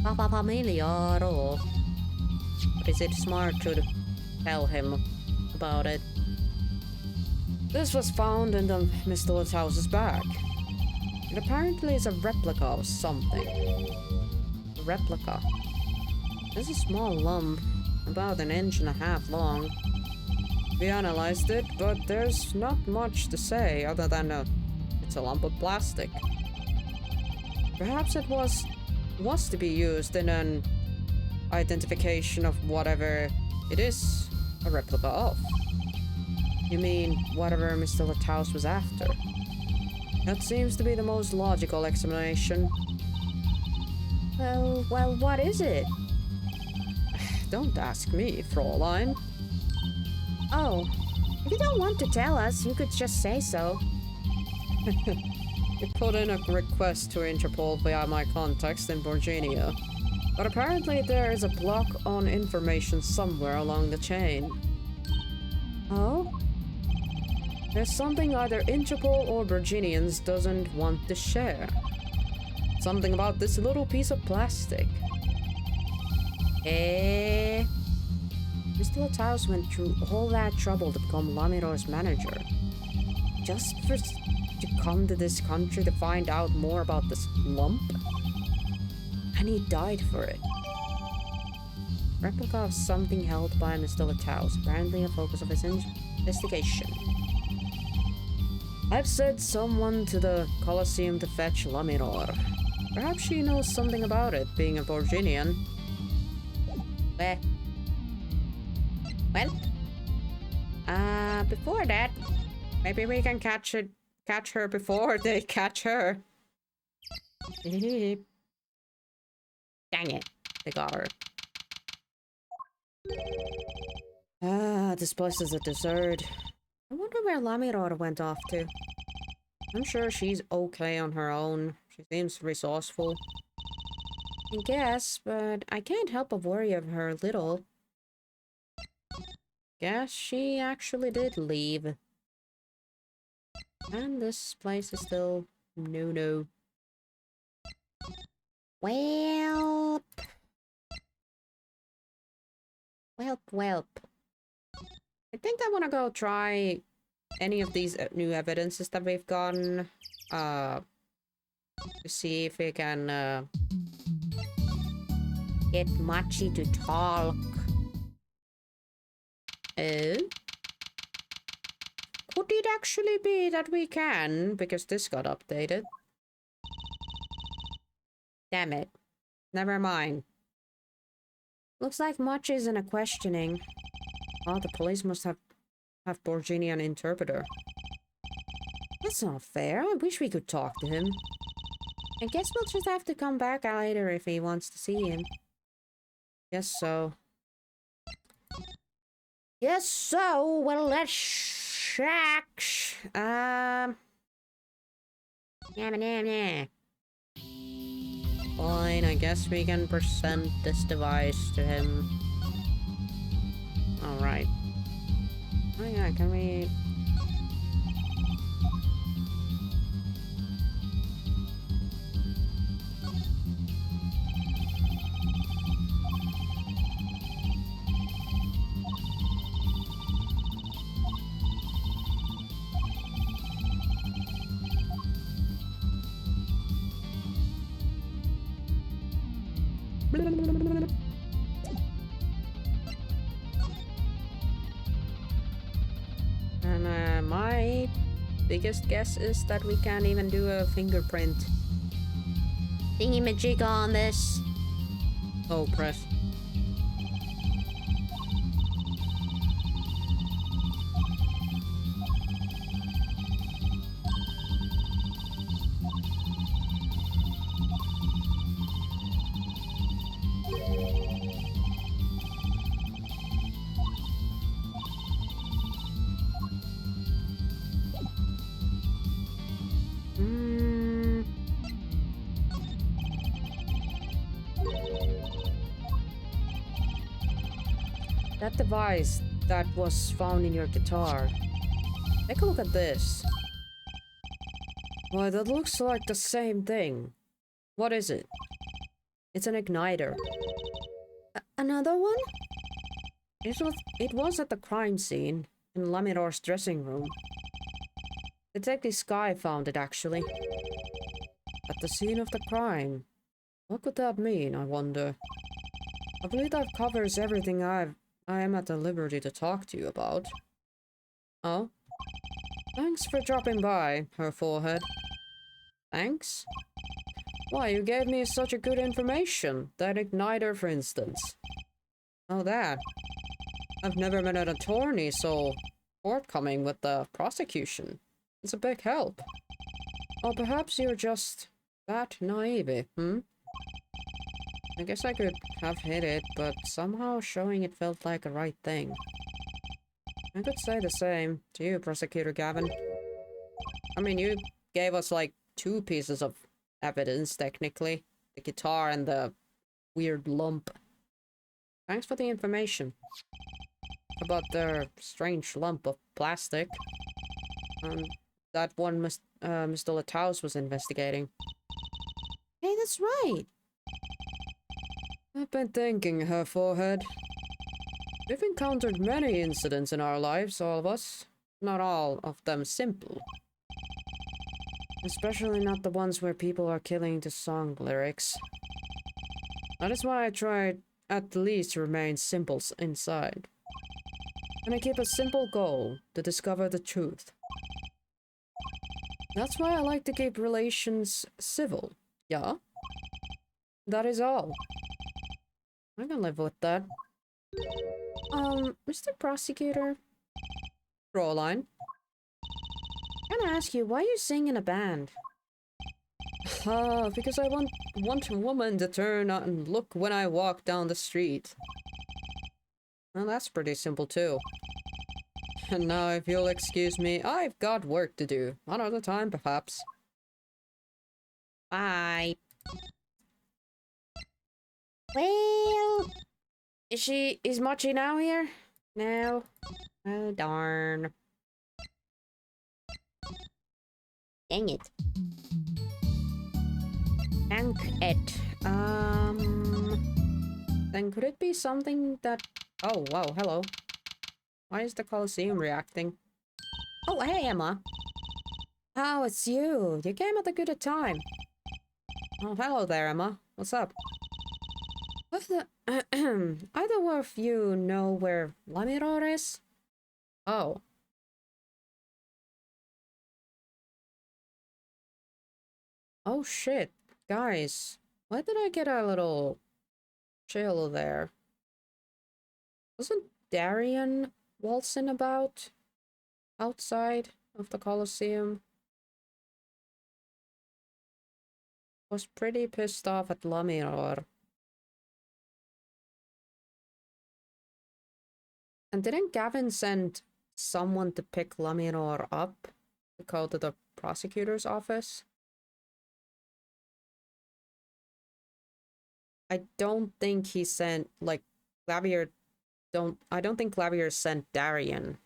Familiar. But is it smart to tell him about it? This was found in Mr. Lataus's bag. It apparently is a replica of something. A replica. It's a small lump, about 1.5 inches long. We analyzed it, but there's not much to say other than it's a lump of plastic. Perhaps it was to be used in an identification of whatever it is a replica of. You mean whatever Mr. Lataus was after? That seems to be the most logical explanation. Well, what is it? Don't ask me, Fraulein. Oh, if you don't want to tell us, you could just say so. You put in a request to Interpol via my contacts in Virginia. But apparently there is a block on information somewhere along the chain. Oh? There's something either Interpol or Virginians doesn't want to share. Something about this little piece of plastic. Mr. Lataus went through all that trouble to become Lamiror's manager. Just to come to this country to find out more about this lump? And he died for it. Replica of something held by Mr. Lataus, apparently a focus of his investigation. I've sent someone to the Colosseum to fetch Lamiror. Perhaps she knows something about it, being a Virginian. Well, before that, maybe we can catch her before they catch her. Dang it, they got her. This place is a desert. I wonder where Lamiror went off to. I'm sure she's okay on her own. She seems resourceful. I guess, but I can't help but worry of her a little. Guess she actually did leave. And this place is still no. Welp. Welp. I think I want to go try any of these new evidences that we've gotten. To see if we can get Machi to talk. Oh? Could it actually be that we can? Because this got updated. Damn it. Never mind. Looks like Machi is in a questioning. Oh, the police must have Borginian interpreter. That's not fair. I wish we could talk to him. I guess we'll just have to come back later if he wants to see him. Guess so. Yes, so, well, let's check. Fine, I guess we can present this device to him. Alright. Oh yeah, can we... And my biggest guess is that we can't even do a fingerprint thingy-majig on this. Oh, press. That device that was found in your guitar. Take a look at this. Why, that looks like the same thing. What is it? It's an igniter. Another one? It was at the crime scene in Lamiror's dressing room. Detective Sky found it, actually. At the scene of the crime. What could that mean, I wonder? I believe that covers everything I am at the liberty to talk to you about. Oh? Thanks for dropping by, her forehead. Thanks? Why, you gave me such a good information. That igniter, for instance. Oh, that. I've never met an attorney so forthcoming with the prosecution. It's a big help. Or perhaps you're just that naive, hmm? I guess I could have hit it, but somehow showing it felt like the right thing. I could say the same to you, Prosecutor Gavin. I mean, you gave us like 2 pieces of evidence, technically. The guitar and the weird lump. Thanks for the information. About the strange lump of plastic. That one Mr. Lataus was investigating. Hey, that's right. I've been thinking, her forehead. We've encountered many incidents in our lives, all of us. Not all of them simple. Especially not the ones where people are killing to song lyrics. That is why I tried at least to remain simple inside. And I keep a simple goal to discover the truth. That's why I like to keep relations civil, yeah? That is all. I can live with that. Mr. Prosecutor, Fräulein. can I ask you, why you sing in a band? Because I want a woman to turn and look when I walk down the street. Well, that's pretty simple too. And now, if you'll excuse me, I've got work to do. Another time, perhaps. Bye. Well, is Mochi now here? No. Oh, darn. Dang it. Thank it. Then could it be something that... Oh, wow, hello. Why is the Colosseum reacting? Oh, hey, Emma. Oh, it's you. You came at a good time. Oh, hello there, Emma. What's up? Either of you know where Lamiror is? Oh. Oh, shit. Guys, why did I get a little chill there? Wasn't Darian waltzing about outside of the Colosseum? Was pretty pissed off at Lamiror. And didn't Gavin send someone to pick Lamiror up to go to the prosecutor's office? I don't think he sent, like, Clavier I don't think Clavier sent Darian.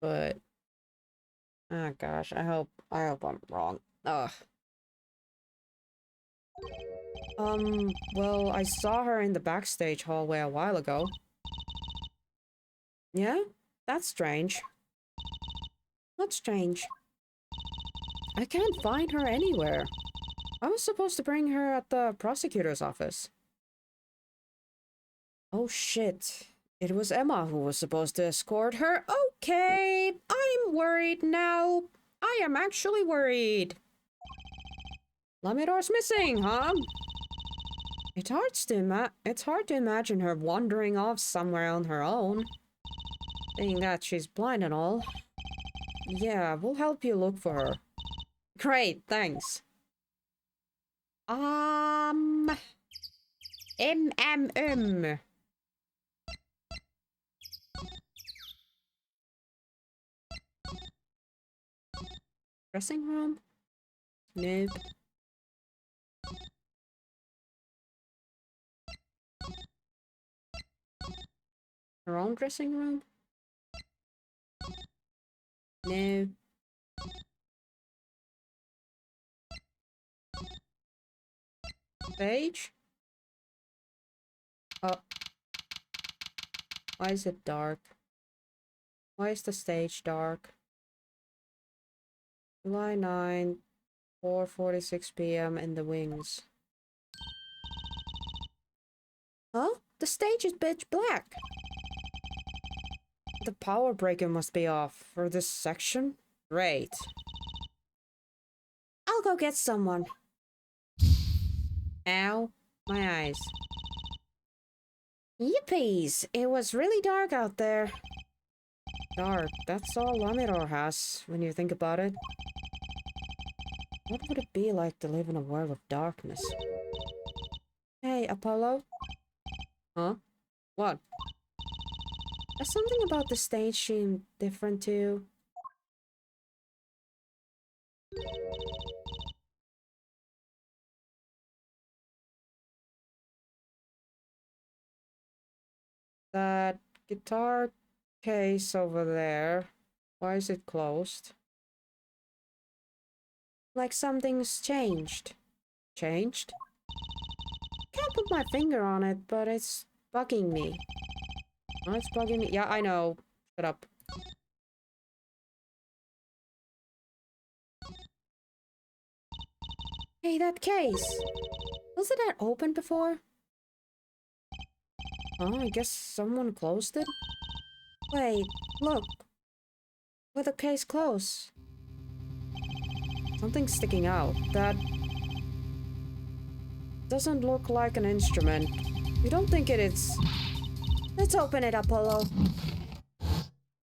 But oh gosh, I hope I'm wrong. Ugh. Well, I saw her in the backstage hallway a while ago. Yeah? That's strange. What's strange? I can't find her anywhere. I was supposed to bring her at the prosecutor's office. Oh shit. It was Emma who was supposed to escort her. Okay, I'm worried now. I am actually worried. Lamiror's missing, huh? It's hard to imagine her wandering off somewhere on her own. Being that she's blind and all. Yeah, we'll help you look for her. Great, thanks. Dressing room? Nope. Her own dressing room? No. Stage? Oh. Why is it dark? Why is the stage dark? July 9, 4:46 p.m. in the wings. Huh? The stage is pitch black. The power breaker must be off for this section. Great. I'll go get someone. Ow. My eyes. Yippies! It was really dark out there. Dark. That's all Lamiror has, when you think about it. What would it be like to live in a world of darkness? Hey, Apollo? Huh? What? There's something about the stage seemed different too. That guitar case over there. Why is it closed? Like something's changed. Changed? Can't put my finger on it, but it's bugging me. Oh, it's bugging me. Yeah, I know. Shut up. Hey, that case. Wasn't that open before? Oh, I guess someone closed it? Wait, look. With the case closed. Something's sticking out. That doesn't look like an instrument. You don't think it is? Let's open it, Apollo.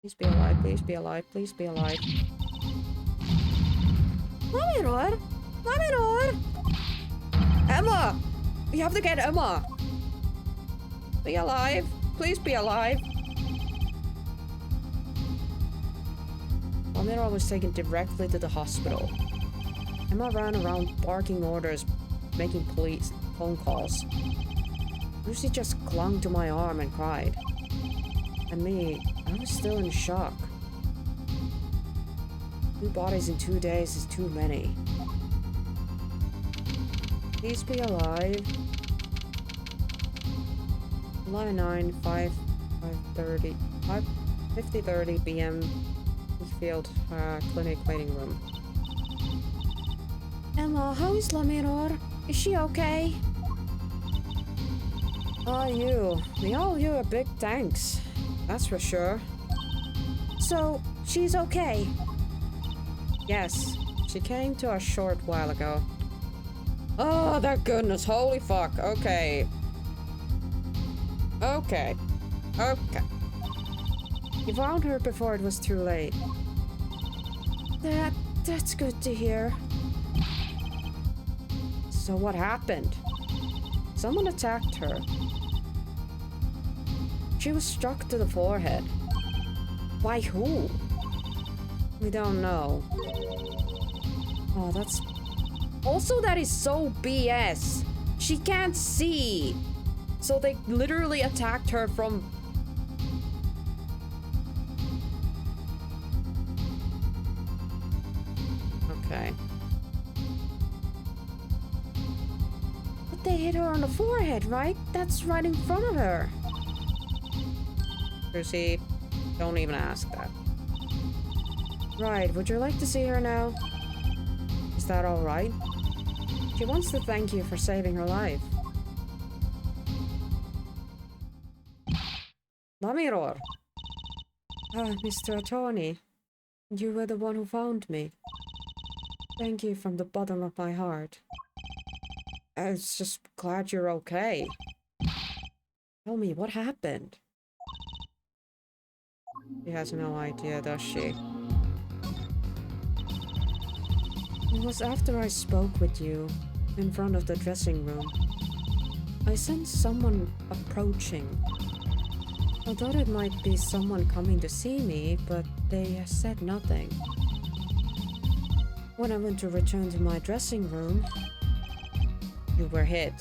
Please be alive, please be alive, please be alive. Laminor! Laminor! Emma! We have to get Emma! Be alive! Please be alive! Amira was taken directly to the hospital. Emma ran around barking orders, making police phone calls. Lucy just clung to my arm and cried. And me, I was still in shock. 2 bodies in 2 days is too many. Please be alive. July 9, 50:30 p.m. Field Clinic waiting room. Emma, how is Laminor? Is she okay? Oh, you. We owe you a big thanks. That's for sure. So, she's okay? Yes. She came to us a short while ago. Oh, thank goodness. Holy fuck. Okay. Okay. Okay. You found her before it was too late. That's good to hear. So what happened? Someone attacked her. She was struck to the forehead. By who? We don't know. Oh, that's... Also, that is so BS. She can't see. So they literally attacked her from... Okay. But they hit her on the forehead, right? That's right in front of her. Lucy, don't even ask that. Right, would you like to see her now? Is that alright? She wants to thank you for saving her life. Lamiror! Ah, Mr. Attorney. You were the one who found me. Thank you from the bottom of my heart. I was just glad you're okay. Tell me, what happened? She has no idea, does she? It was after I spoke with you, in front of the dressing room. I sensed someone approaching. I thought it might be someone coming to see me, but they said nothing. When I went to return to my dressing room, you were hit.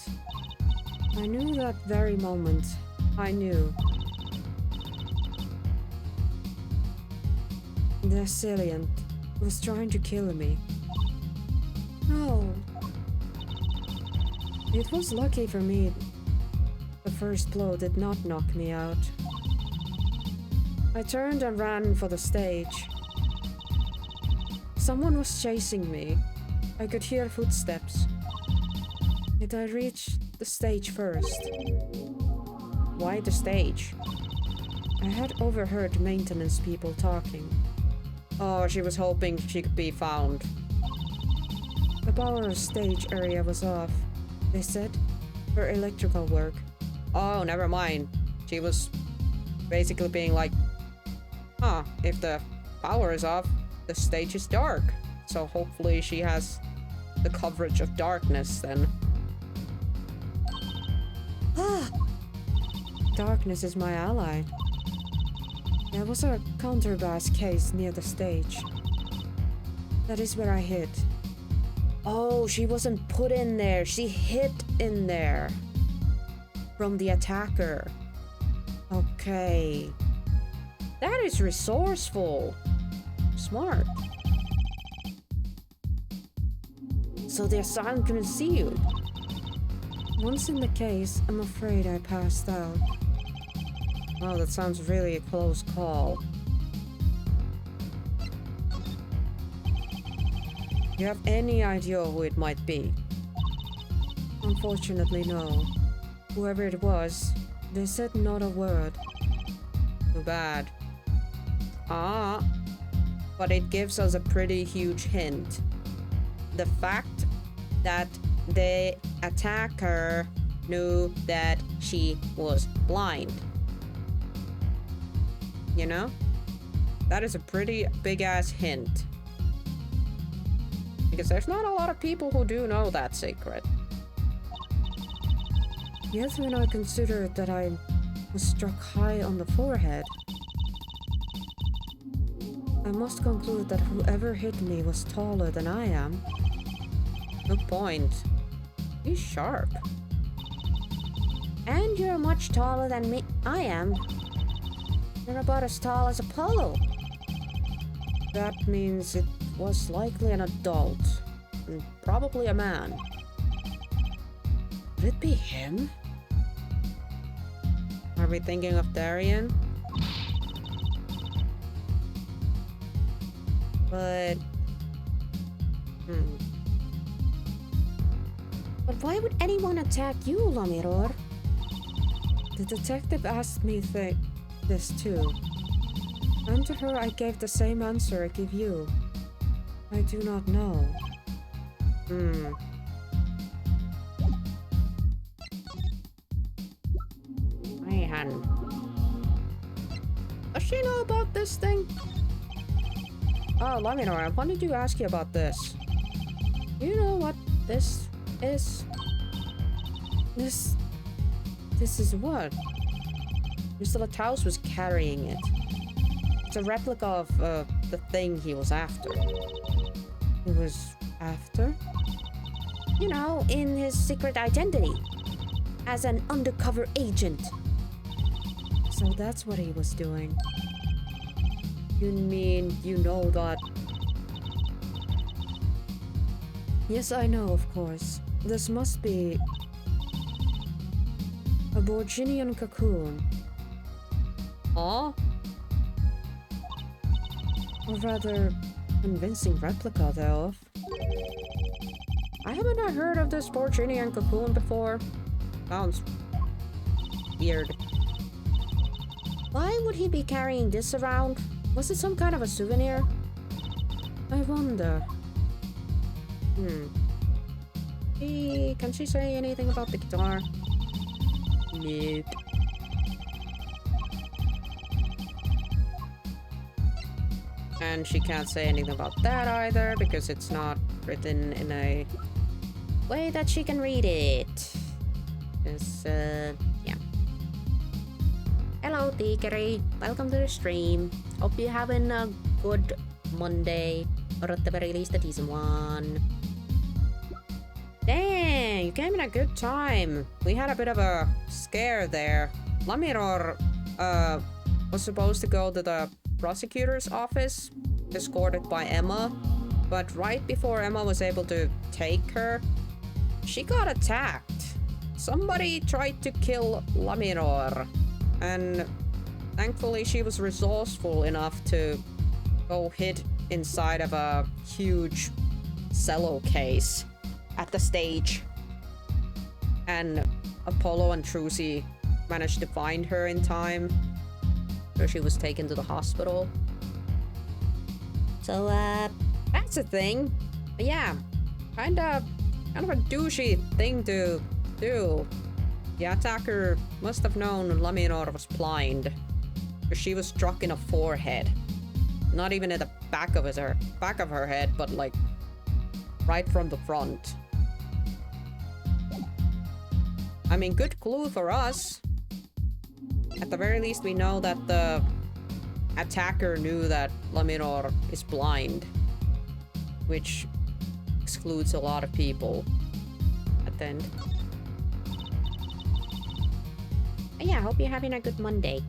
I knew that very moment. I knew. The assailant was trying to kill me. No. It was lucky for me. The first blow did not knock me out. I turned and ran for the stage. Someone was chasing me. I could hear footsteps. Did I reach the stage first? Why the stage? I had overheard maintenance people talking. Oh, she was hoping she could be found. The power stage area was off, they said, for electrical work. Oh, never mind. She was basically being like, huh, if the power is off, the stage is dark. So hopefully she has the coverage of darkness then. Ah! Darkness is my ally. There was a counterbass case near the stage. That is where I hid. Oh, she wasn't put in there. She hid in there. From the attacker. Okay. That is resourceful. Smart. So the asylum couldn't see you. Once in the case, I'm afraid I passed out. Oh, that sounds really a close call. You have any idea who it might be? Unfortunately, no. Whoever it was, they said not a word. Too bad. Ah, but it gives us a pretty huge hint. The fact that the attacker knew that she was blind. You know? That is a pretty big-ass hint. Because there's not a lot of people who do know that secret. Yes, when I considered that I was struck high on the forehead, I must conclude that whoever hit me was taller than I am. Good point. He's sharp. And you're much taller than me. I am. You're about as tall as Apollo. That means it was likely an adult. And probably a man. Could it be him? Are we thinking of Darian? But... But why would anyone attack you, Lamiror? The detective asked me this too. And to her I gave the same answer I give you. I do not know. Man. Does she know about this thing? Oh, Laminor, I wanted to ask you about this. Do you know what this is? This is what? Mr. Lataus was carrying it. It's a replica of the thing he was after. He was after? You know, in his secret identity. As an undercover agent. So that's what he was doing. You mean you know that? Yes, I know, of course. This must be a Borginian cocoon. Huh? Or rather, convincing replica thereof. I haven't heard of this Borginian cocoon before. Sounds weird. Why would he be carrying this around? Was it some kind of a souvenir? I wonder. Can she say anything about the guitar? Nope. And she can't say anything about that either because it's not written in a way that she can read it. Yeah. Hello, Tiggery. Welcome to the stream. Hope you're having a good Monday, or at the very least a decent one. Dang, you came in a good time. We had a bit of a scare there. Lamiror was supposed to go to the prosecutor's office, escorted by Emma, but right before Emma was able to take her, she got attacked. Somebody tried to kill Lamiror, and thankfully she was resourceful enough to go hid inside of a huge cello case at the stage. And Apollo and Trucy managed to find her in time, so she was taken to the hospital. So, that's a thing. But yeah, kind of a douchey thing to do. The attacker must have known Laminor was blind, because she was struck in the forehead. Not even at the back of her head, but like right from the front. I mean, good clue for us. At the very least, we know that the attacker knew that Laminor is blind. which excludes a lot of people at the end. But yeah, I hope you're having a good Monday.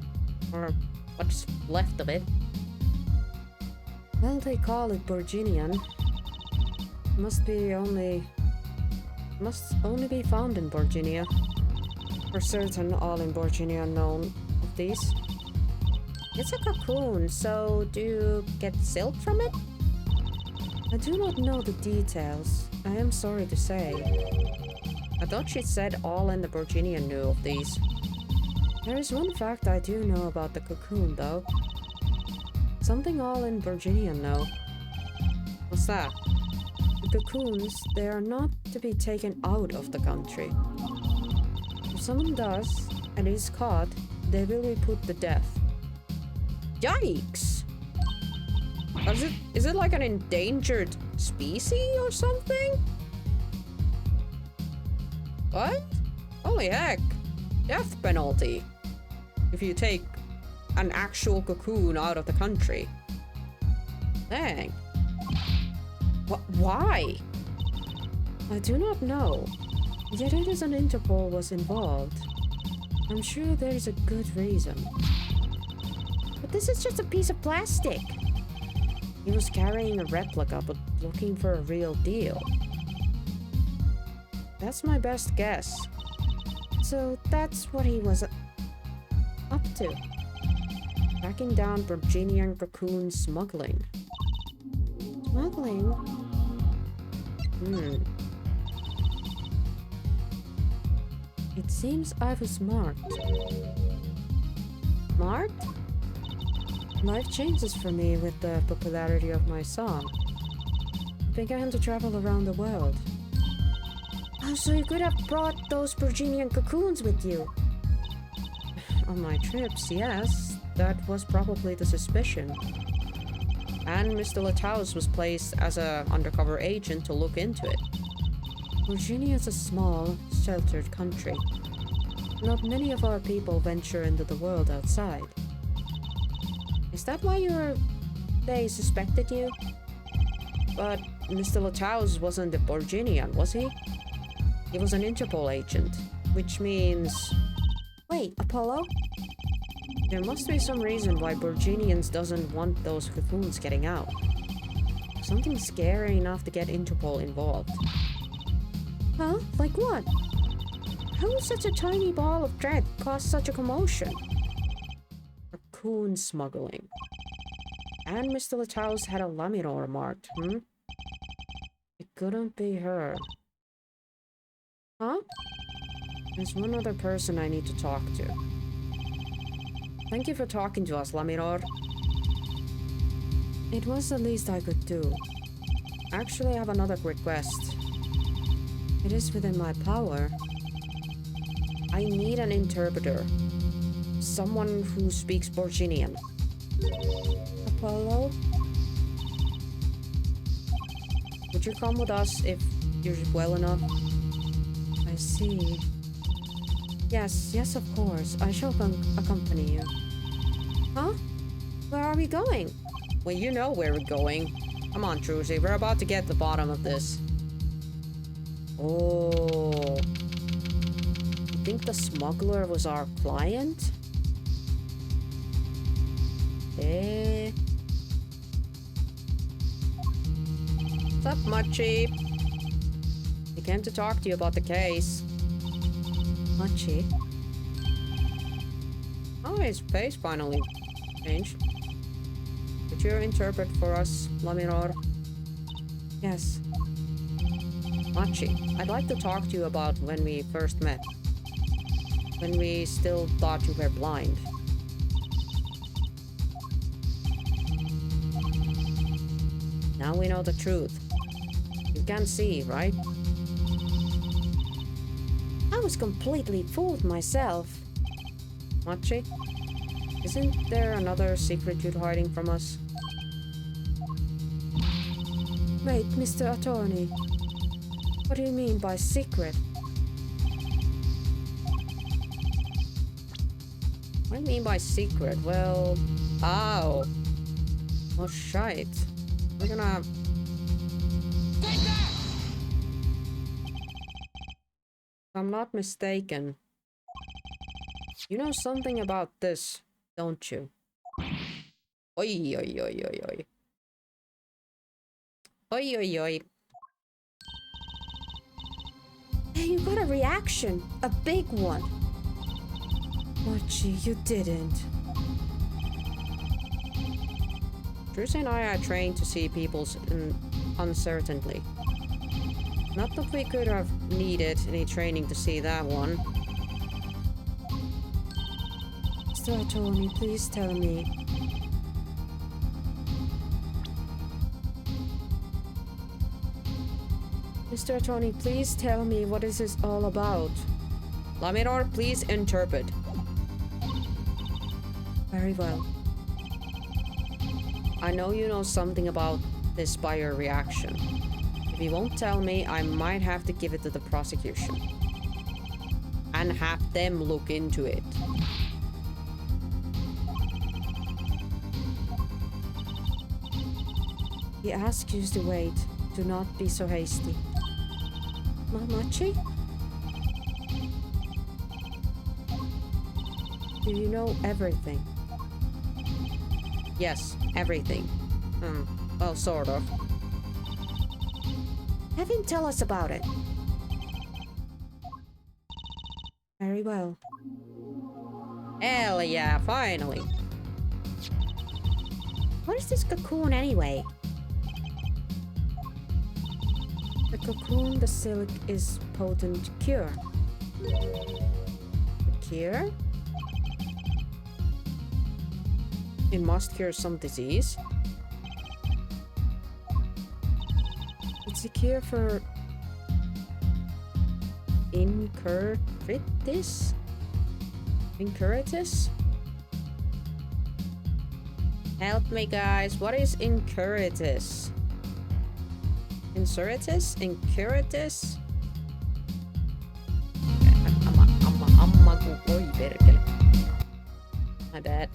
Or what's left of it. Well, they call it Virginian. Must only be found in Virginia. For certain, all in Virginia known of these. It's a cocoon, so do you get silk from it? I do not know the details. I am sorry to say. I thought she said all in the Virginia knew of these. There is one fact I do know about the cocoon, though. Something all in Virginia know. What's that? The cocoons, they are not to be taken out of the country. If someone does, and is caught, they will be put to death. Yikes! Is it like an endangered species or something? What? Holy heck! Death penalty. If you take an actual cocoon out of the country. Dang. Why? I do not know. Yet it is an Interpol was involved. I'm sure there is a good reason. But this is just a piece of plastic. He was carrying a replica, but looking for a real deal. That's my best guess. So that's what he was up to. Tracking down Virginian cocoon smuggling. Smuggling? It seems I was marked. Marked? Life changes for me with the popularity of my song. I began to travel around the world. Oh, so you could have brought those Virginian cocoons with you? On my trips, yes. That was probably the suspicion. And Mr. Lataus was placed as an undercover agent to look into it. Virginia is a small, sheltered country. Not many of our people venture into the world outside. Is that why they suspected you? But Mr. Lataus wasn't a Virginian, was he? He was an Interpol agent, which means... Wait, Apollo? There must be some reason why Virginians doesn't want those cocoons getting out. Something scary enough to get Interpol involved. Huh? Like what? How would such a tiny ball of thread cause such a commotion? Cocoon smuggling. And Mr. Lataus had a laminor marked, It couldn't be her. Huh? There's one other person I need to talk to. Thank you for talking to us, Laminor. It was the least I could do. Actually, I have another request. It is within my power. I need an interpreter. Someone who speaks Virginian. Apollo? Would you come with us if you're well enough? I see. Yes, of course. I shall accompany you. Huh? Where are we going? Well, you know where we're going. Come on, Trucy. We're about to get to the bottom of this. Oh. You think the smuggler was our client? Eh. What's up, Machi? We came to talk to you about the case. Machi? Oh, his face finally changed. Could you interpret for us, Laminor? Yes. Machi, I'd like to talk to you about when we first met. When we still thought you were blind. Now we know the truth. You can't see, right? I was completely fooled myself. Machi, isn't there another secret you're hiding from us? Wait, Mr. Attorney. What do you mean by secret? What do you mean by secret? Well... Oh. Oh, shite. We're gonna... If I'm not mistaken, you know something about this, don't you? Oi, oi, oi, oi, oi. Oi, oi, oi. Hey, you got a reaction. A big one. Mochi, you didn't. Truce and I are trained to see people's uncertainty. Not that we could have needed any training to see that one. Mr. Attorney, please tell me. Mr. Attorney, please tell me what is this all about? Laminor, please interpret. Very well. I know you know something about this by your reaction. If you won't tell me, I might have to give it to the prosecution. And have them look into it. He asks you to wait. Do not be so hasty. Mochi? Do you know everything? Yes, everything. Well, sort of. Have him tell us about it. Very well. Hell yeah, finally. What is this cocoon anyway? The cocoon, the silk, is potent cure. A cure? It must cure some disease. It's a cure for incurritis? Incurritis? Help me, guys. What is incurritis? Insuritis? Incurritis? Oi, perkele. My bad.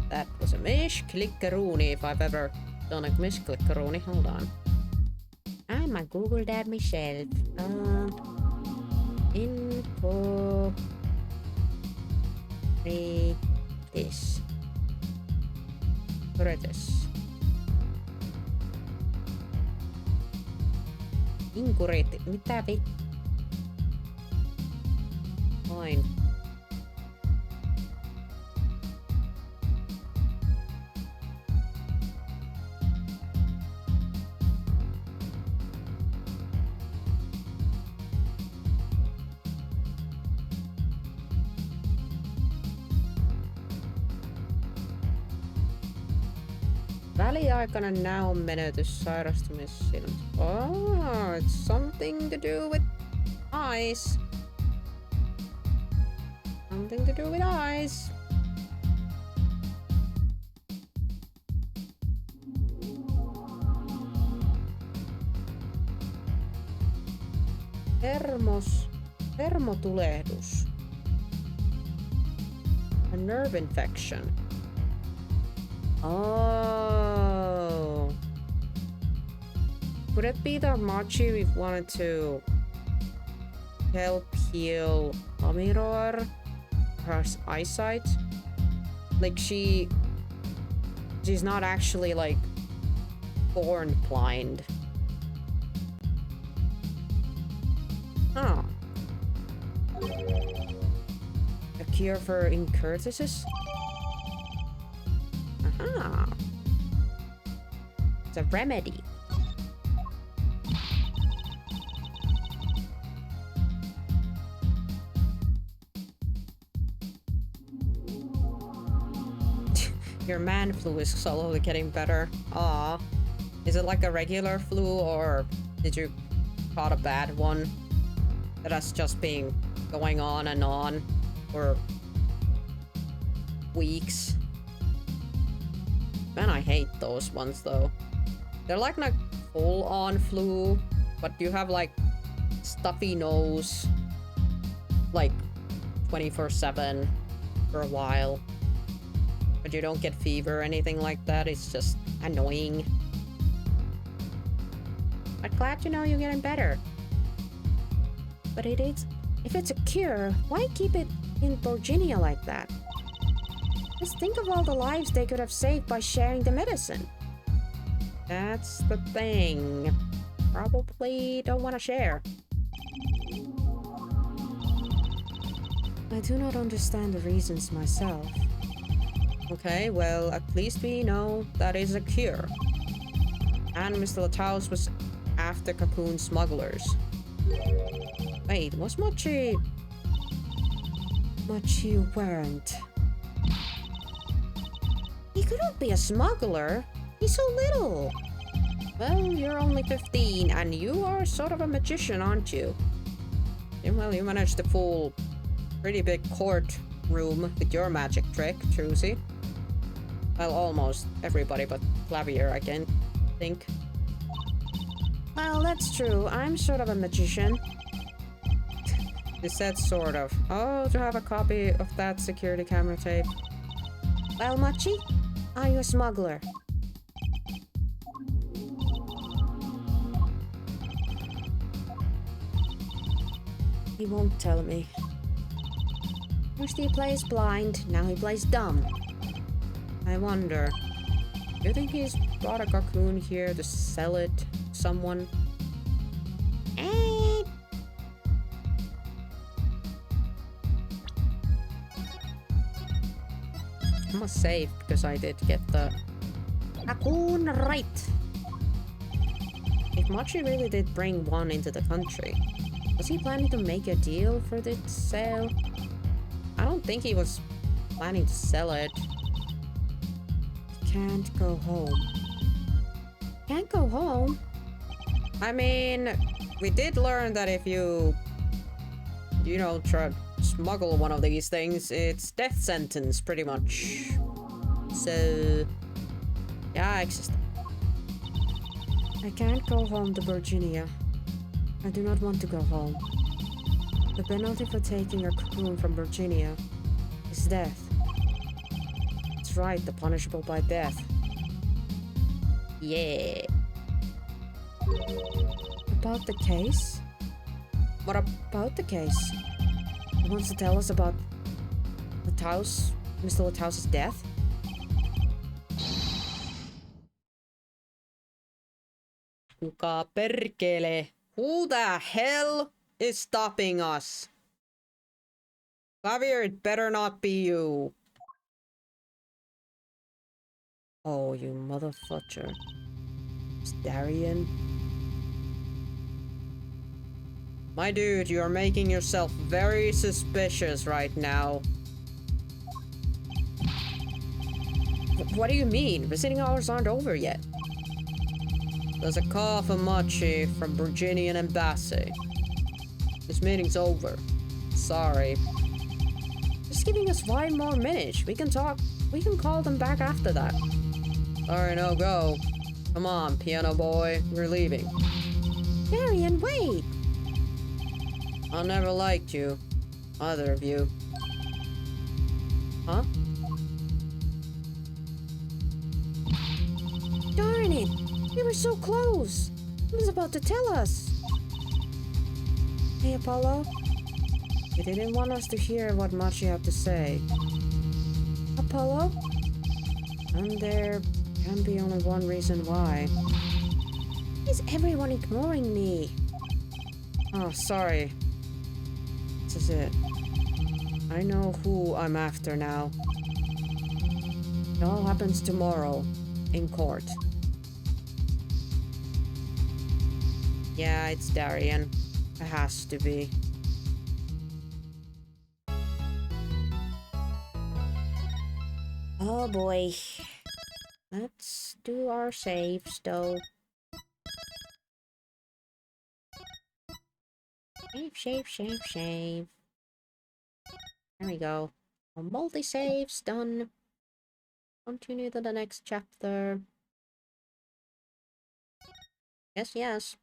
That was a misklickaroonie if I've ever done a misklickaroonie. Hold on. I'ma Google that myself. Incurritis. Inkurritis. Mitä Fine. Väliaikainen näön menetys sairastumissilmät. Oh, it's something to do with eyes. Something to do with eyes. Hermotulehdus. A nerve infection. Oh. Could it be that Machi we wanted to help heal Amiror, her eyesight? Like she's not actually like born blind. Oh. A cure for incurritis? Aha. It's a remedy. Your man flu is slowly getting better. Aw. Is it like a regular flu or did you caught a bad one that has just been going on and on for weeks? Man, I hate those ones though. They're like not full-on flu, but you have like stuffy nose like 24/7 for a while. But you don't get fever or anything like that. It's just annoying. But glad to know you're getting better. But it is If it's a cure, why keep it in Virginia like that? Just think of all the lives they could have saved by sharing the medicine. That's the thing. Probably don't want to share. I do not understand the reasons myself. Okay, well, at least we know that is a cure. And Mr. Lataus was after cocoon smugglers. Wait, was Mochi... Mochi weren't. He couldn't be a smuggler. He's so little. Well, you're only 15, and you are sort of a magician, aren't you? Yeah, well, you managed to fool pretty big courtroom with your magic trick, Trucy. Well, almost everybody but Clavier, I can think. Well, that's true. I'm sort of a magician. You said sort of. Oh, to have a copy of that security camera tape. Well, Mochi, are you a smuggler? He won't tell me. First he plays blind, now he plays dumb. I wonder. You think he's brought a cocoon here to sell it to someone? I must save because I did get the Cocoon right. If Mochi really did bring one into the country, was he planning to make a deal for the sale? I don't think he was planning to sell it. Can't go home. Can't go home? I mean, we did learn that if you know, try to smuggle one of these things, it's death sentence, pretty much. So, yeah, I can't go home to Virginia. I do not want to go home. The penalty for taking a cocoon from Virginia is death. That's right, the punishable by death. Yeah. About the case? What About the case? He wants to tell us about Lataus? Mr. Lataus' death? Kuka perkele? Who the hell is stopping us? Clavier, it better not be you. Oh, you motherfucker. It's Darian. My dude, you are making yourself very suspicious right now. What do you mean? Visiting hours aren't over yet. There's a call for Mochi from Virginian Embassy. This meeting's over. Sorry. Just giving us 5 more minutes. We can talk. We can call them back after that. Sorry, no go. Come on, piano boy. We're leaving. Darian, wait! I never liked you. Either of you. Huh? Darn it! We were so close! He was about to tell us! Hey, Apollo? He didn't want us to hear what Mochi had to say. Apollo? And there can be only one reason why. Is everyone ignoring me? Oh, sorry. This is it. I know who I'm after now. It all happens tomorrow, in court. Yeah, it's Darian. It has to be. Oh boy. Let's do our saves though. Save. There we go. Our multi-saves done. Continue to the next chapter. Yes.